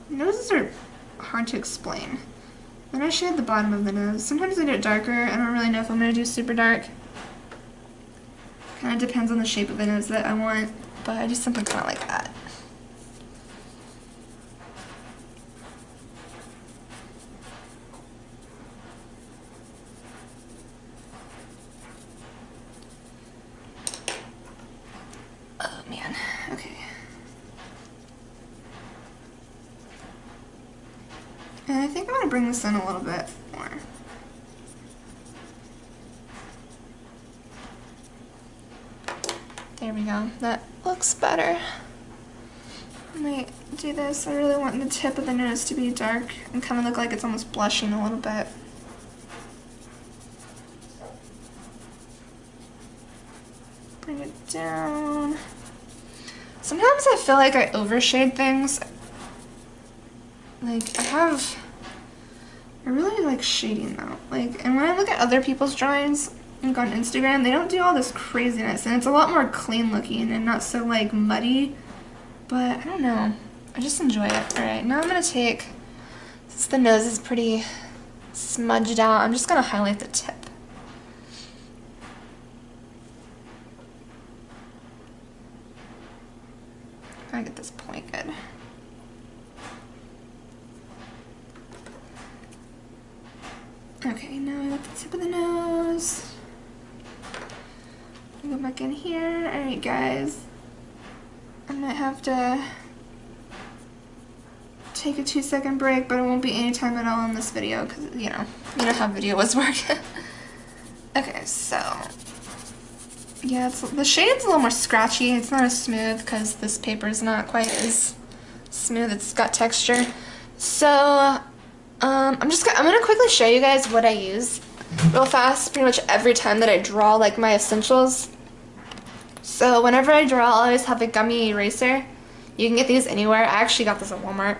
noses are hard to explain. Then I shade the bottom of the nose. Sometimes I do it darker. I don't really know if I'm going to do super dark. Kind of depends on the shape of the nose that I want, but I do something kind of like that. Oh man, okay. And I think I'm going to bring this in a little bit more. There we go. That looks better. might do this. I really want the tip of the nose to be dark and kind of look like it's almost blushing a little bit. Bring it down. Sometimes I feel like I overshade things. Like, I really like shading though. Like, and when I look at other people's drawings, like on Instagram, they don't do all this craziness, and it's a lot more clean looking and not so like muddy. But I don't know, I just enjoy it. All right, now I'm gonna take, since the nose is pretty smudged out, I'm just gonna highlight the tip. Gotta get this point good. Okay, now I got the tip of the nose. Go back in here. Alright guys, I might have to take a 2-second break, but it won't be any time at all in this video because, you know how videos work. Okay, so yeah, the shade's a little more scratchy. It's not as smooth because this paper is not quite as smooth. It's got texture. So I'm gonna quickly show you guys what I use real fast pretty much every time that I draw, like my essentials. So whenever I draw, I'll always have a gummy eraser. You can get these anywhere. I actually got this at Walmart.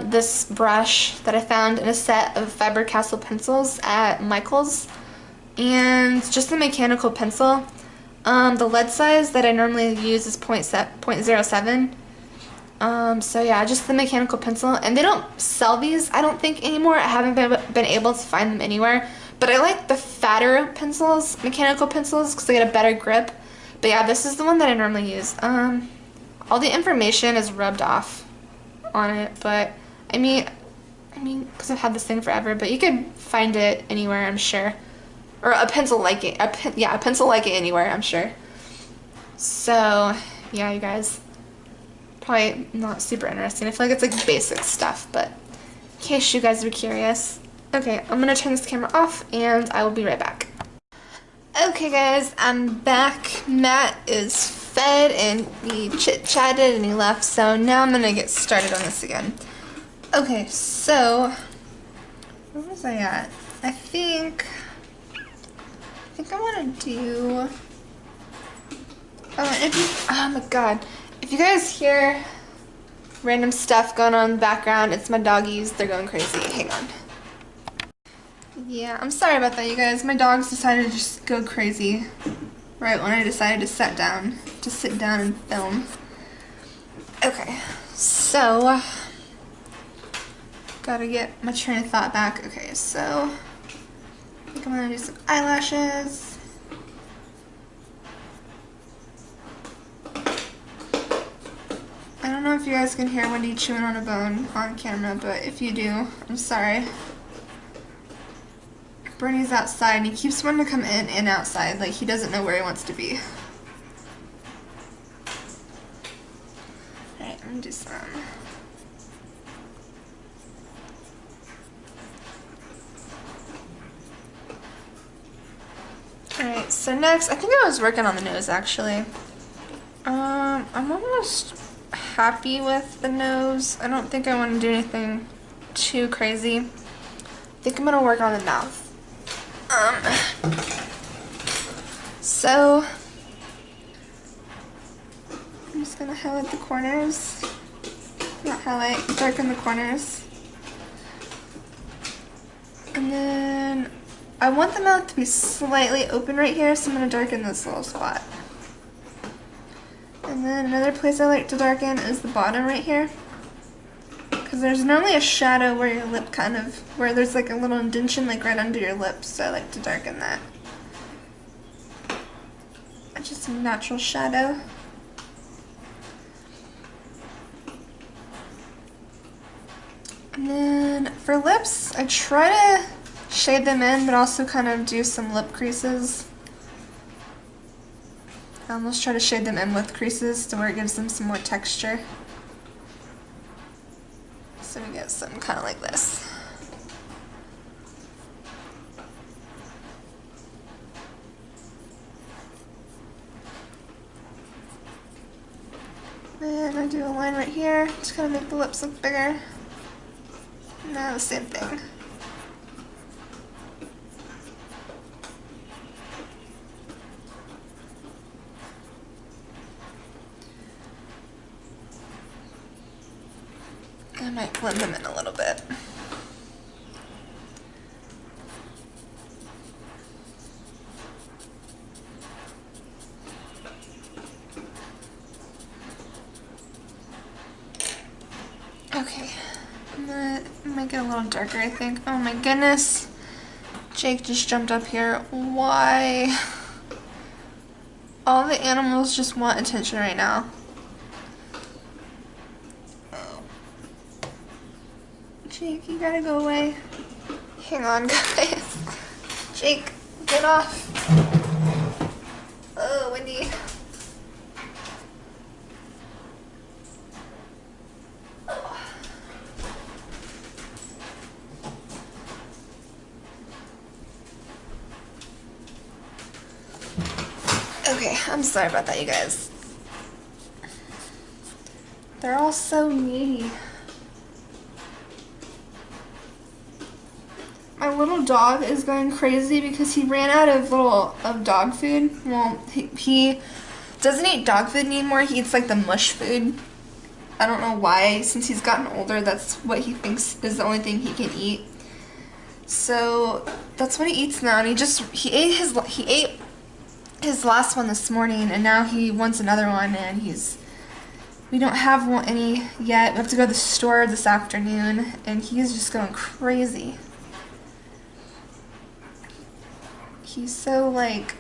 This brush that I found in a set of Faber-Castell pencils at Michael's, and just a mechanical pencil. The lead size that I normally use is 0.07. So yeah, just the mechanical pencil, and they don't sell these, I don't think, anymore. I haven't been able to find them anywhere, but I like the fatter pencils, mechanical pencils, because they get a better grip. But yeah, this is the one that I normally use. All the information is rubbed off on it, but I mean, because I've had this thing forever, but you can find it anywhere, I'm sure. Or a pencil like it, a pencil like it anywhere, I'm sure. So yeah, you guys, probably not super interesting. I feel like it's like basic stuff, but in case you guys are curious. Okay, I'm gonna turn this camera off and I will be right back. Okay guys, I'm back. Matt is fed and we chit-chatted and he left, so now I'm gonna get started on this again. Okay, so where was I at? I think I want to do, oh my god, if you guys hear random stuff going on in the background, it's my doggies. They're going crazy. Hang on. Yeah, I'm sorry about that, you guys. My dogs decided to just go crazy right when I decided to sit down and film. Okay, so gotta get my train of thought back. Okay, so I think I'm gonna do some eyelashes. I don't know if you guys can hear Wendy chewing on a bone on camera, but if you do, I'm sorry. Bernie's outside and he keeps wanting to come in and outside, like he doesn't know where he wants to be. Alright, I'm gonna do some. Alright, so next, I think I was working on the nose actually. I'm almost happy with the nose. I don't think I want to do anything too crazy. I think I'm gonna work on the mouth. So I'm just gonna highlight the corners. Not highlight, darken the corners. And then I want the mouth to be slightly open right here, so I'm gonna darken this little spot. And then another place I like to darken is the bottom right here, because there's normally a shadow where your lip where there's like a little indentation like right under your lips, so I like to darken that. Just a natural shadow. And then for lips, I try to shade them in, but also kind of do some lip creases. I almost try to shade them in with creases to where it gives them some more texture. So we get something kind of like this. Then I do a line right here, just kind of make the lips look bigger. Now the same thing. I might blend them in a little bit. Okay, I might get a little darker, I think. Oh my goodness. Jake just jumped up here. Why? All the animals just want attention right now. Jake, you gotta go away. Hang on, guys. Jake, get off. Oh, Wendy. Okay, I'm sorry about that, you guys. They're all so needy. My little dog is going crazy because he ran out of dog food. Well, he doesn't eat dog food anymore. He eats like the mush food. I don't know why. Since he's gotten older, that's what he thinks is the only thing he can eat. So that's what he eats now. And he ate his last one this morning, and now he wants another one. And we don't have any yet. We have to go to the store this afternoon, and he's just going crazy. He's so like,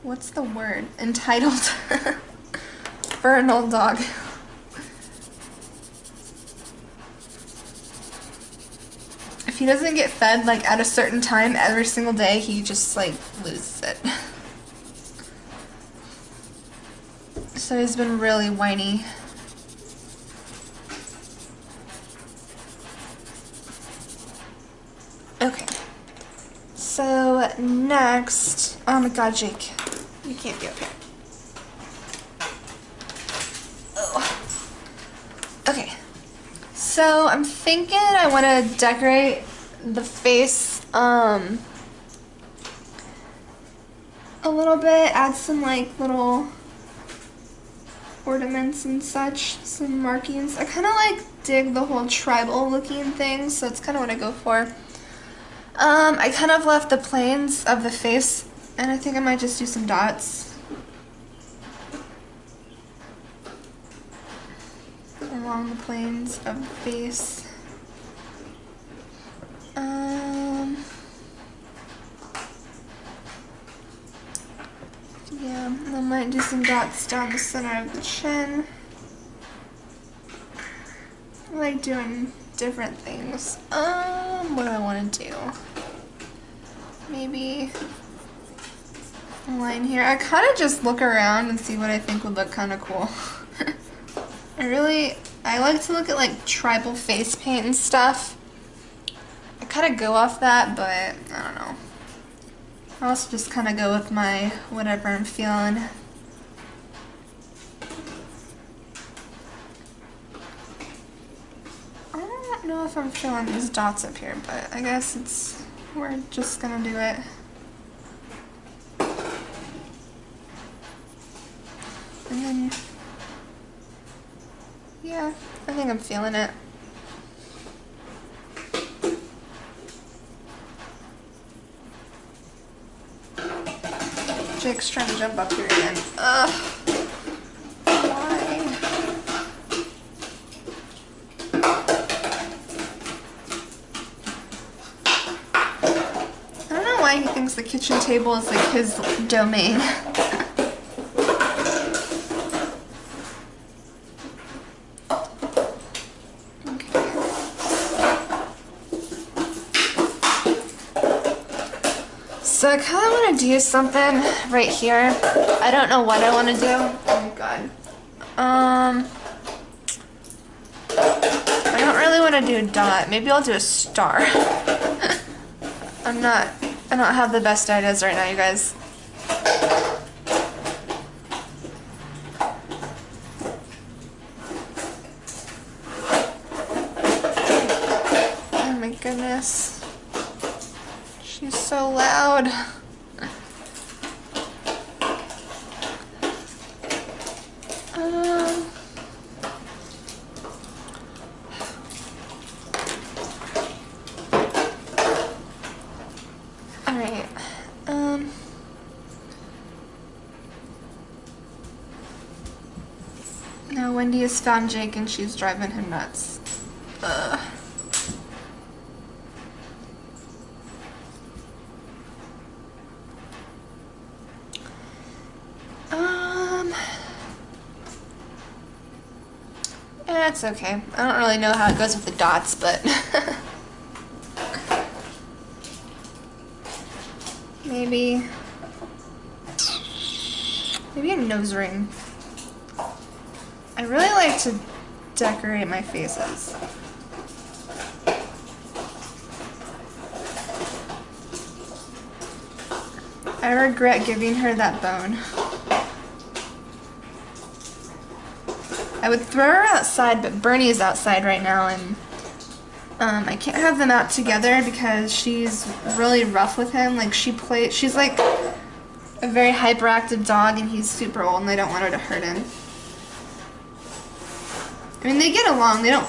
what's the word? Entitled for an old dog. If he doesn't get fed like at a certain time every single day, he just like loses it. So he's been really whiny. Okay, so next, oh my god, Jake, you can't be up here. Oh. Okay, so I'm thinking I want to decorate the face a little bit, add some like little ornaments and such, some markings. I kind of like dig the whole tribal looking thing, so that's kind of what I go for. I kind of left the planes of the face, and I think I might just do some dots along the planes of the face. Yeah, I might do some dots down the center of the chin. I like doing different things. What do I want to do? Maybe a line here. I kind of just look around and see what I think would look kind of cool. I like to look at like tribal face paint and stuff. I kind of go off that, but I don't know. I also just kind of go with my whatever I'm feeling. I don't know if I'm feeling these dots up here, but I guess we're just gonna do it. And then, yeah, I think I'm feeling it. Jake's trying to jump up here again. Ugh. Why? I don't know why he thinks the kitchen table is like his domain. So I kind of want to do something right here. I don't know what I want to do. Oh my god. I don't really want to do a dot. Maybe I'll do a star. I don't have the best ideas right now, you guys. goodness. She's so loud. Alright. Now Wendy has found Jake and she's driving him nuts. It's okay. I don't really know how it goes with the dots, but maybe a nose ring. I really like to decorate my faces. I regret giving her that bone. I would throw her outside, but Bernie's outside right now, and I can't have them out together because she's really rough with him. Like, she's like a very hyperactive dog, and he's super old, and I don't want her to hurt him. I mean, they get along. They don't.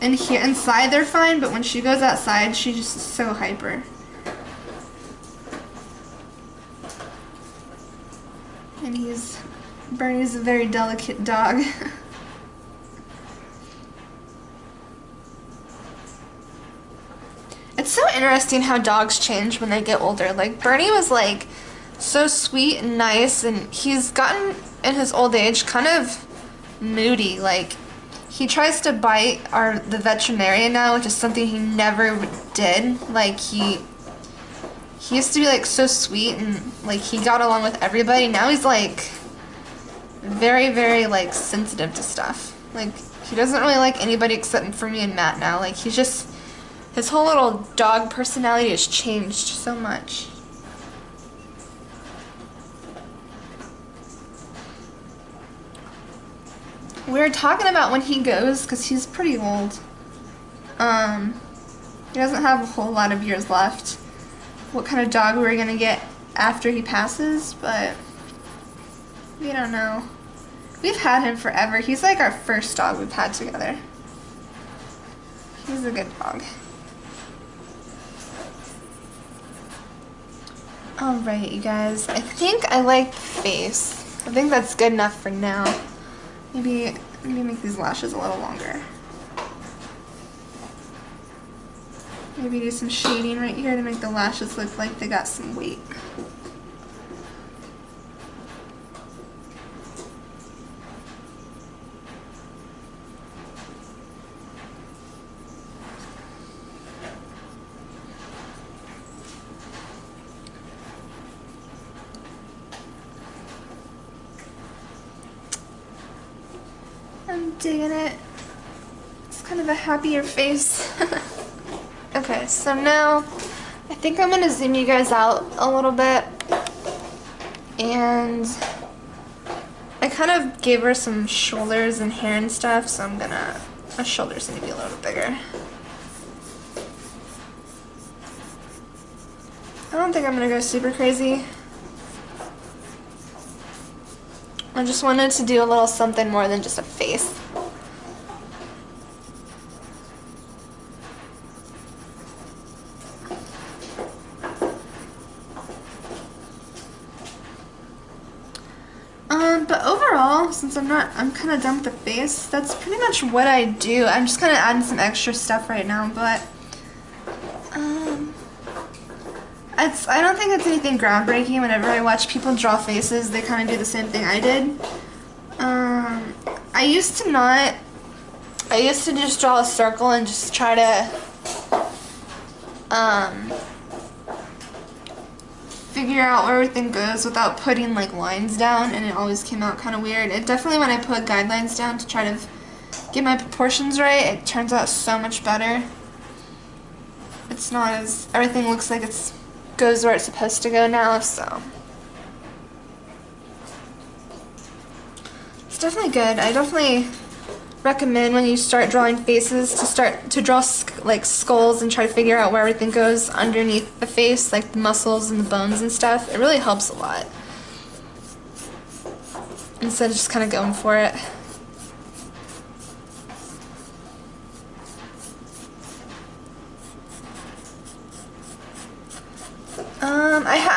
And here inside they're fine, but when she goes outside, she's just so hyper. And Bernie's a very delicate dog. It's so interesting how dogs change when they get older. Like, Bernie was like so sweet and nice, and he's gotten in his old age kind of moody. Like, he tries to bite the veterinarian now, which is something he never did. Like, he used to be like so sweet and like he got along with everybody. Now he's like very, very like sensitive to stuff. Like, he doesn't really like anybody except for me and Matt now. Like, his whole little dog personality has changed so much. We were talking about when he goes, because he's pretty old. He doesn't have a whole lot of years left. What kind of dog we were going to get after he passes, but we don't know. We've had him forever. He's like our first dog we've had together. He's a good dog. Alright, you guys. I think I like the face. I think that's good enough for now. Maybe make these lashes a little longer. Maybe do some shading right here to make the lashes look like they got some weight. I'm digging it. It's kind of a happier face. Okay, so now I think I'm going to zoom you guys out a little bit. And I kind of gave her some shoulders and hair and stuff, so my shoulders need to be a little bigger. I don't think I'm going to go super crazy. I just wanted to do a little something more than just a face. But overall, since I'm kind of done with the face, that's pretty much what I do. I'm just kind of adding some extra stuff right now, but I don't think it's anything groundbreaking. Whenever I watch people draw faces, they kind of do the same thing I did. I used to just draw a circle and just try to figure out where everything goes without putting like lines down, and it always came out kind of weird. It definitely, when I put guidelines down to try to get my proportions right, it turns out so much better. It's not as, everything looks like it goes where it's supposed to go now, so it's definitely good. I definitely recommend when you start drawing faces to start to draw like skulls and try to figure out where everything goes underneath the face, like the muscles and the bones and stuff. It really helps a lot instead of just kind of going for it.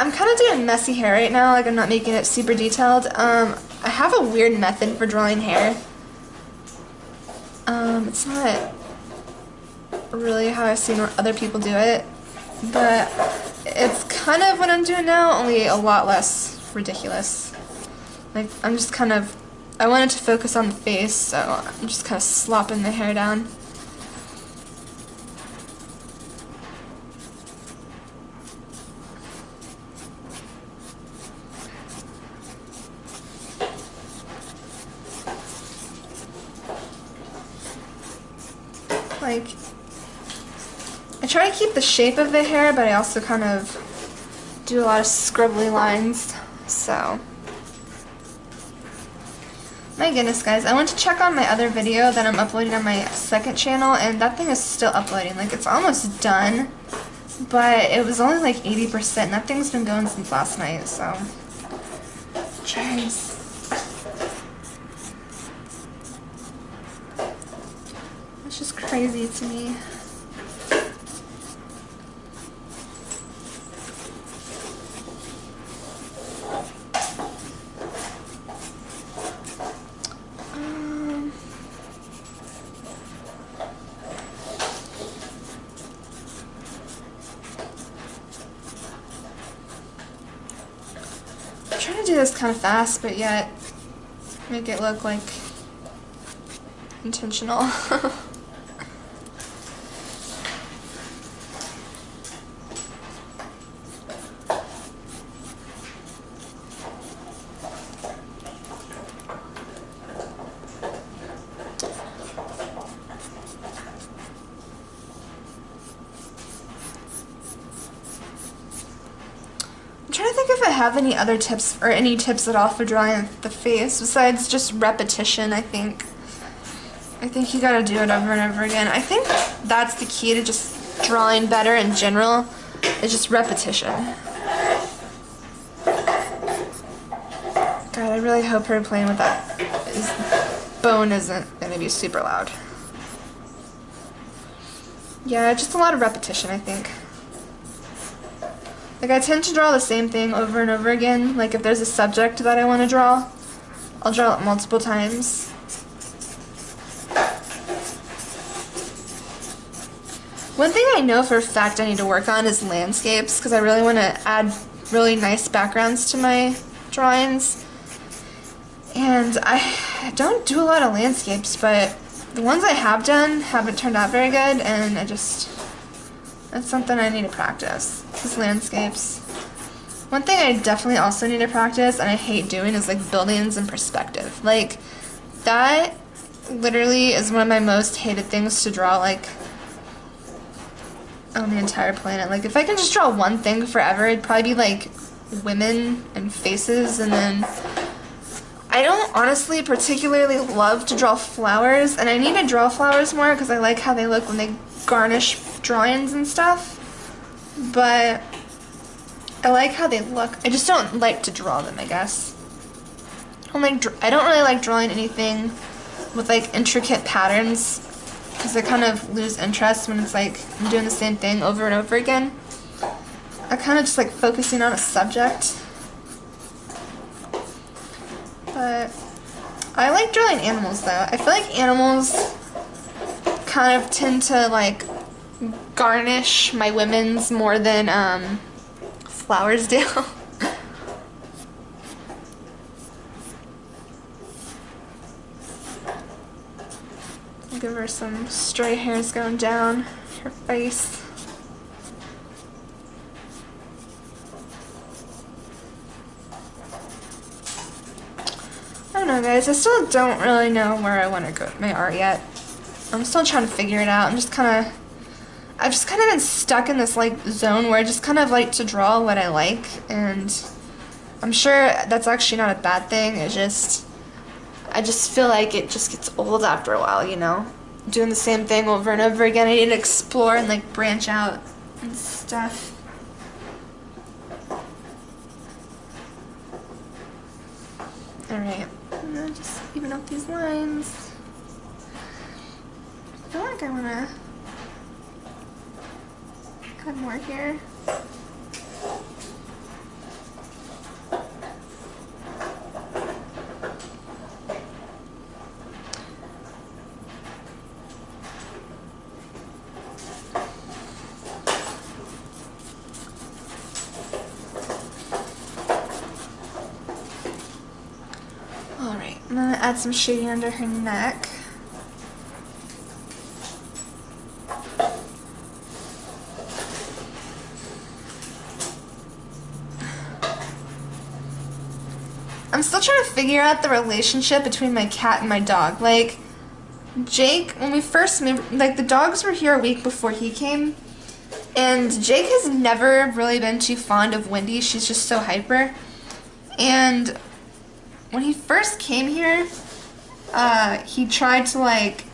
I'm kind of doing messy hair right now, like I'm not making it super detailed. I have a weird method for drawing hair. It's not really how I've seen other people do it, but it's kind of what I'm doing now, only a lot less ridiculous. Like, I'm just kind of, I wanted to focus on the face, so I'm just kind of slopping the hair down. Like, I try to keep the shape of the hair, but I also kind of do a lot of scribbly lines, so. My goodness, guys, I went to check on my other video that I'm uploading on my second channel, and that thing is still uploading. Like, it's almost done, but it was only like 80%, and that thing's been going since last night, so. Jeez. It's just crazy to me. I'm trying to do this kind of fast, but yet make it look like intentional. I'm trying to think if I have any other tips or any tips at all for drawing the face besides just repetition. I think you gotta do it over and over again. I think that's the key to just drawing better in general, is just repetition. God, I really hope her playing with that bone isn't gonna be super loud. Yeah, just a lot of repetition, I think. Like, I tend to draw the same thing over and over again. Like, if there's a subject that I want to draw, I'll draw it multiple times. One thing I know for a fact I need to work on is landscapes, because I really want to add really nice backgrounds to my drawings. And I don't do a lot of landscapes, but the ones I have done haven't turned out very good, and that's something I need to practice, is landscapes. One thing I definitely also need to practice, and I hate doing, is like buildings in perspective. Like, that literally is one of my most hated things to draw, like, on the entire planet. Like, if I can just draw one thing forever, it'd probably be like women and faces, and then I don't honestly particularly love to draw flowers, and I need to draw flowers more because I like how they look when they garnish drawings and stuff, but I like how they look. I just don't like to draw them, I guess. I don't really like drawing anything with like intricate patterns, because I kind of lose interest when it's like I'm doing the same thing over and over again. I kind of just like focusing on a subject. But I like drawing animals though. I feel like animals kind of tend to like garnish my women's more than flowers do. I'll give her some stray hairs going down her face. I don't know, guys. I still don't really know where I want to go with my art yet. I'm still trying to figure it out. I've just kind of been stuck in this like zone where I just kind of like to draw what I like, and I'm sure that's actually not a bad thing. It's just I just feel like it just gets old after a while, you know? Doing the same thing over and over again. I need to explore and like branch out and stuff. Alright, I'm gonna just even up these lines. I feel like I wanna add more here. Alright, I'm gonna add some shading under her neck. I'm still trying to figure out the relationship between my cat and my dog. Like, Jake, when we first moved, like, the dogs were here a week before he came, and Jake has never really been too fond of Wendy. She's just so hyper. And when he first came here, he tried to, like,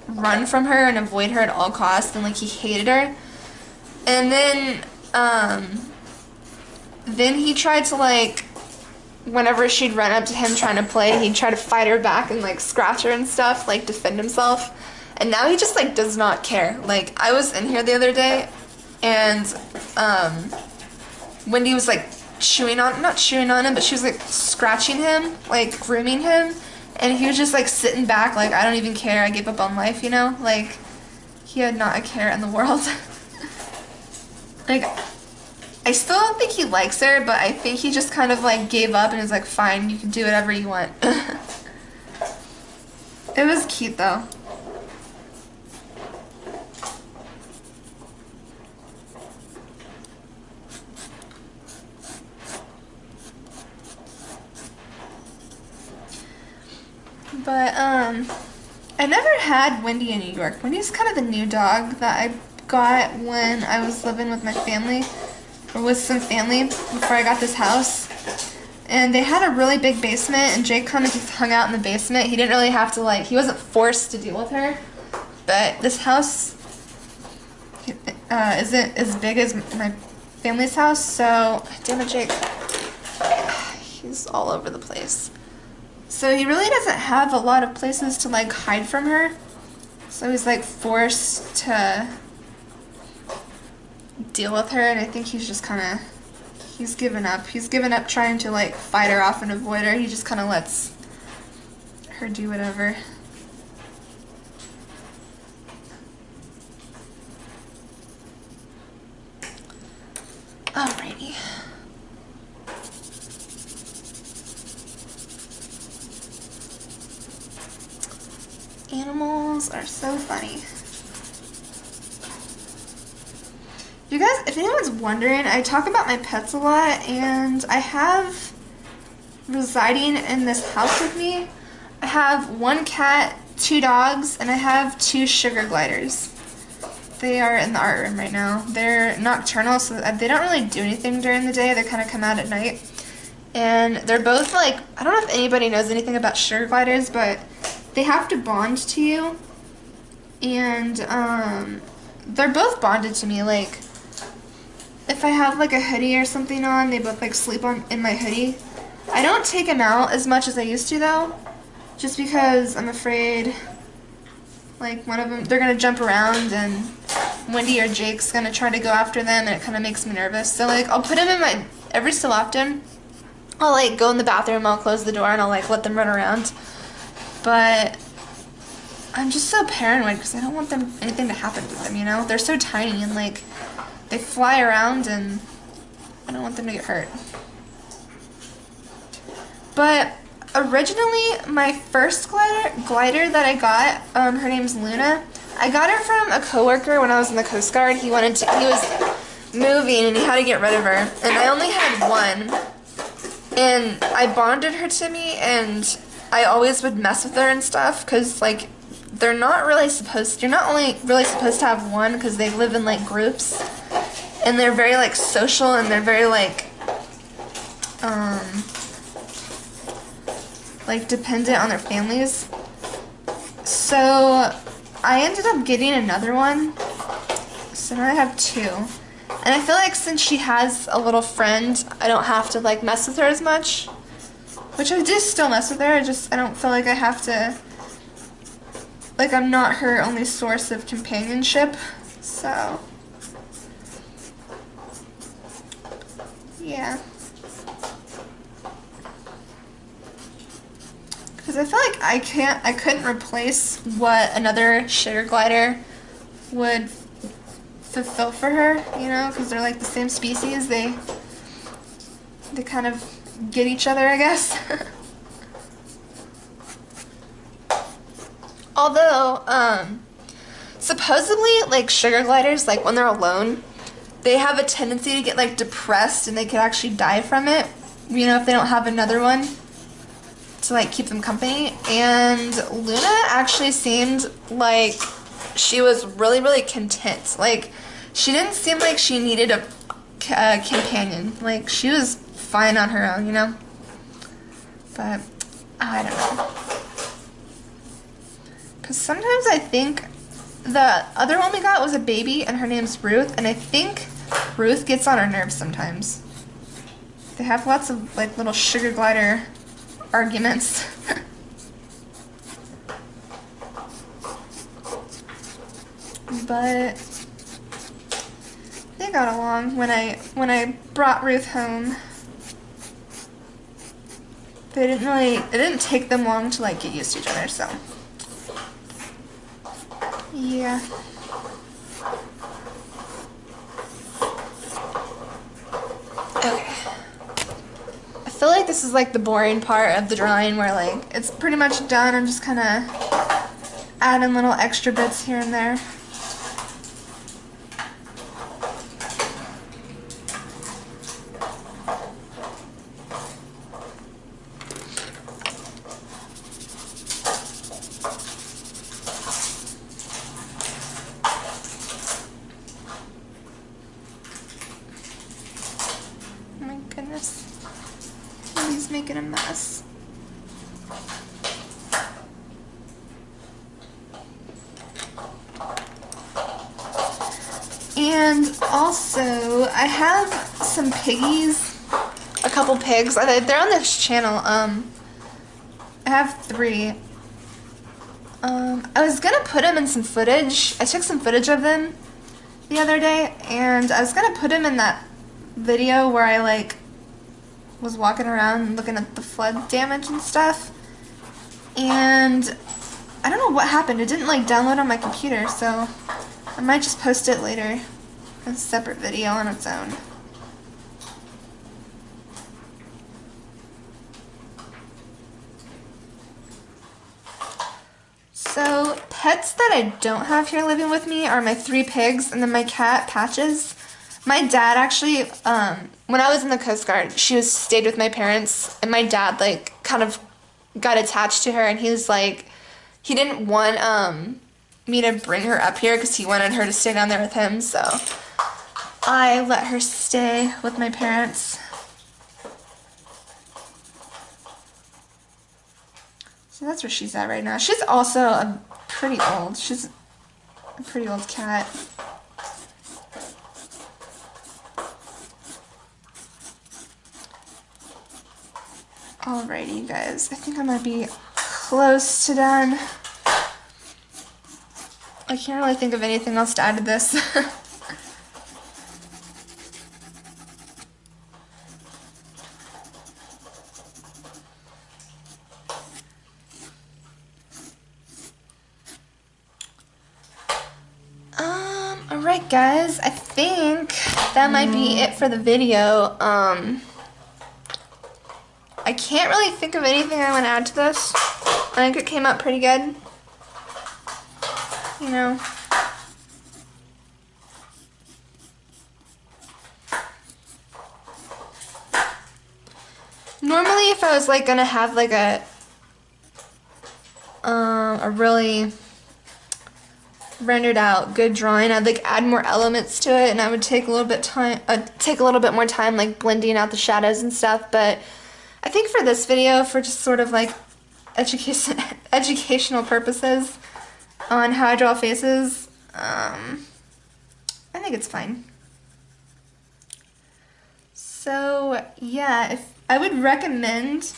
run from her and avoid her at all costs, and, like, he hated her. And then he tried to, like, whenever she'd run up to him trying to play, he'd try to fight her back and like scratch her and stuff, like defend himself. And now he just like does not care. Like, I was in here the other day and Wendy was like not chewing on him, but she was like scratching him, like grooming him, and he was just like sitting back like, I don't even care, I gave up on life, you know? Like, he had not a care in the world. Like, I still don't think he likes her, but I think he just kind of like gave up and is like, fine, you can do whatever you want. It was cute though. But I never had Wendy in New York. Wendy's kind of the new dog that I got when I was living with my family. Or with some family before I got this house. And they had a really big basement, and Jake kind of just hung out in the basement. He didn't really have to, like, he wasn't forced to deal with her. But this house isn't as big as my family's house, so, damn it, Jake. He's all over the place. So he really doesn't have a lot of places to, like, hide from her. So he's, like, forced to deal with her, and I think he's just kind of, he's given up. He's given up trying to like fight her off and avoid her. He just kind of lets her do whatever. Alrighty. Animals are so funny. You guys, if anyone's wondering, I talk about my pets a lot, and I have residing in this house with me, I have 1 cat, 2 dogs, and I have 2 sugar gliders. They are in the art room right now. They're nocturnal, so they don't really do anything during the day. They kind of come out at night. And they're both like, I don't know if anybody knows anything about sugar gliders, but they have to bond to you. And they're both bonded to me. Like, if I have like a hoodie or something on, they both like sleep in my hoodie. I don't take them out as much as I used to though, just because I'm afraid like one of them, they're gonna jump around and Wendy or Jake's gonna try to go after them, and it kind of makes me nervous. So like I'll put them in my, every so often I'll like go in the bathroom, I'll close the door, and I'll like let them run around. But I'm just so paranoid because I don't want anything to happen to them, you know? They're so tiny and like they fly around, and I don't want them to get hurt. But originally, my first glider that I got, her name's Luna. I got her from a coworker when I was in the Coast Guard. He was moving and he had to get rid of her, and I only had 1. And I bonded her to me, and I always would mess with her and stuff, because like you're not only really supposed to have 1, because they live in like groups, and they're very like social, and they're very like like dependent on their families. So I ended up getting another one. So now I have two. And I feel like since she has a little friend, I don't have to like mess with her as much. Which I do still mess with her, I don't feel like I have to, like I'm not her only source of companionship. So, yeah. Because I feel like I couldn't replace what another sugar glider would fulfill for her, you know, because they're like the same species. They kind of get each other, I guess. Although, supposedly, like sugar gliders, like when they're alone, they have a tendency to get like depressed and they could actually die from it, you know, if they don't have another one to like keep them company. And Luna actually seemed like she was really, really content. Like, she didn't seem like she needed a companion. Like, she was fine on her own, you know? But, I don't know. Because sometimes I think the other one we got was a baby, and her name's Ruth, and I think Ruth gets on her nerves sometimes. They have lots of, like, little sugar glider arguments. But they got along when I brought Ruth home. It didn't take them long to like get used to each other, so yeah. Okay. I feel like this is like the boring part of the drawing where like it's pretty much done. I'm just kind of adding little extra bits here and there. He's making a mess. And also, I have some piggies, a couple pigs. They're on this channel. I have 3. I was gonna put them in some footage. I took some footage of them the other day, and I was gonna put them in that video where I like was walking around looking at the flood damage and stuff, and I don't know what happened. It didn't like download on my computer, so I might just post it later, a separate video on its own. So pets that I don't have here living with me are my 3 pigs and then my cat Patches. My dad actually, when I was in the Coast Guard, she stayed with my parents, and my dad, like, kind of got attached to her, and he was like, he didn't want, me to bring her up here because he wanted her to stay down there with him, so I let her stay with my parents. So that's where she's at right now. She's also pretty old. She's a pretty old cat. Alrighty, you guys. I think I might be close to done. I can't really think of anything else to add to this. Alright, guys. I think that might be it for the video. I can't really think of anything I want to add to this. I think it came out pretty good. You know. Normally if I was like gonna have like a really rendered out good drawing, I'd like add more elements to it, and I would take a little bit more time like blending out the shadows and stuff. But I think for this video, for just sort of like educational purposes on how I draw faces. I think it's fine. So yeah, if I would recommend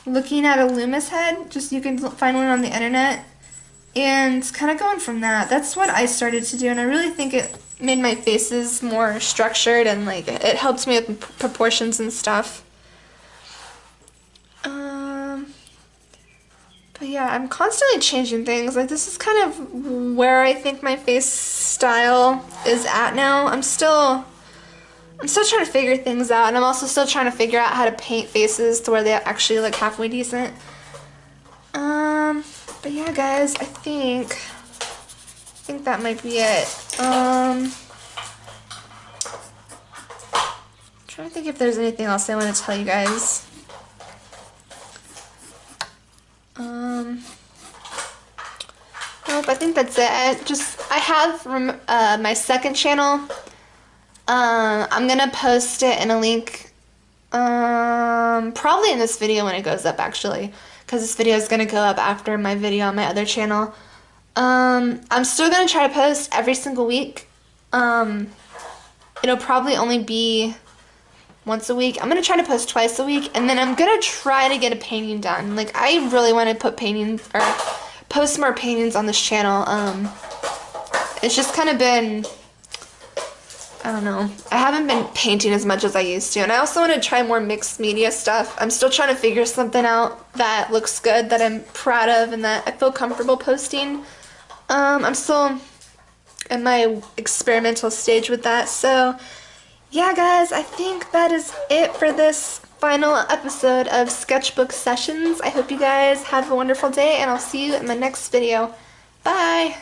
looking at a Loomis head, just you can find one on the internet, and kind of going from that. That's what I started to do, and I really think it made my faces more structured, and like it helped me with proportions and stuff. But yeah, I'm constantly changing things. Like this is kind of where I think my face style is at now. I'm still trying to figure things out, and I'm also still trying to figure out how to paint faces to where they actually look halfway decent. But yeah, guys, I think that might be it. Trying to think if there's anything else I want to tell you guys. Nope, I think that's it. I have my second channel. I'm gonna post it in a link, probably in this video when it goes up, actually, because this video is gonna go up after my video on my other channel. I'm still gonna try to post every single week. It'll probably only be once a week. I'm gonna try to post twice a week, and then I'm gonna try to get a painting done. Like, I really want to put paintings, or post more paintings on this channel. It's just kind of been, I don't know, I haven't been painting as much as I used to, and I also want to try more mixed media stuff. I'm still trying to figure something out that looks good, that I'm proud of, and that I feel comfortable posting. I'm still in my experimental stage with that, so yeah, guys, I think that is it for this final episode of Sketchbook Sessions. I hope you guys have a wonderful day, and I'll see you in my next video. Bye!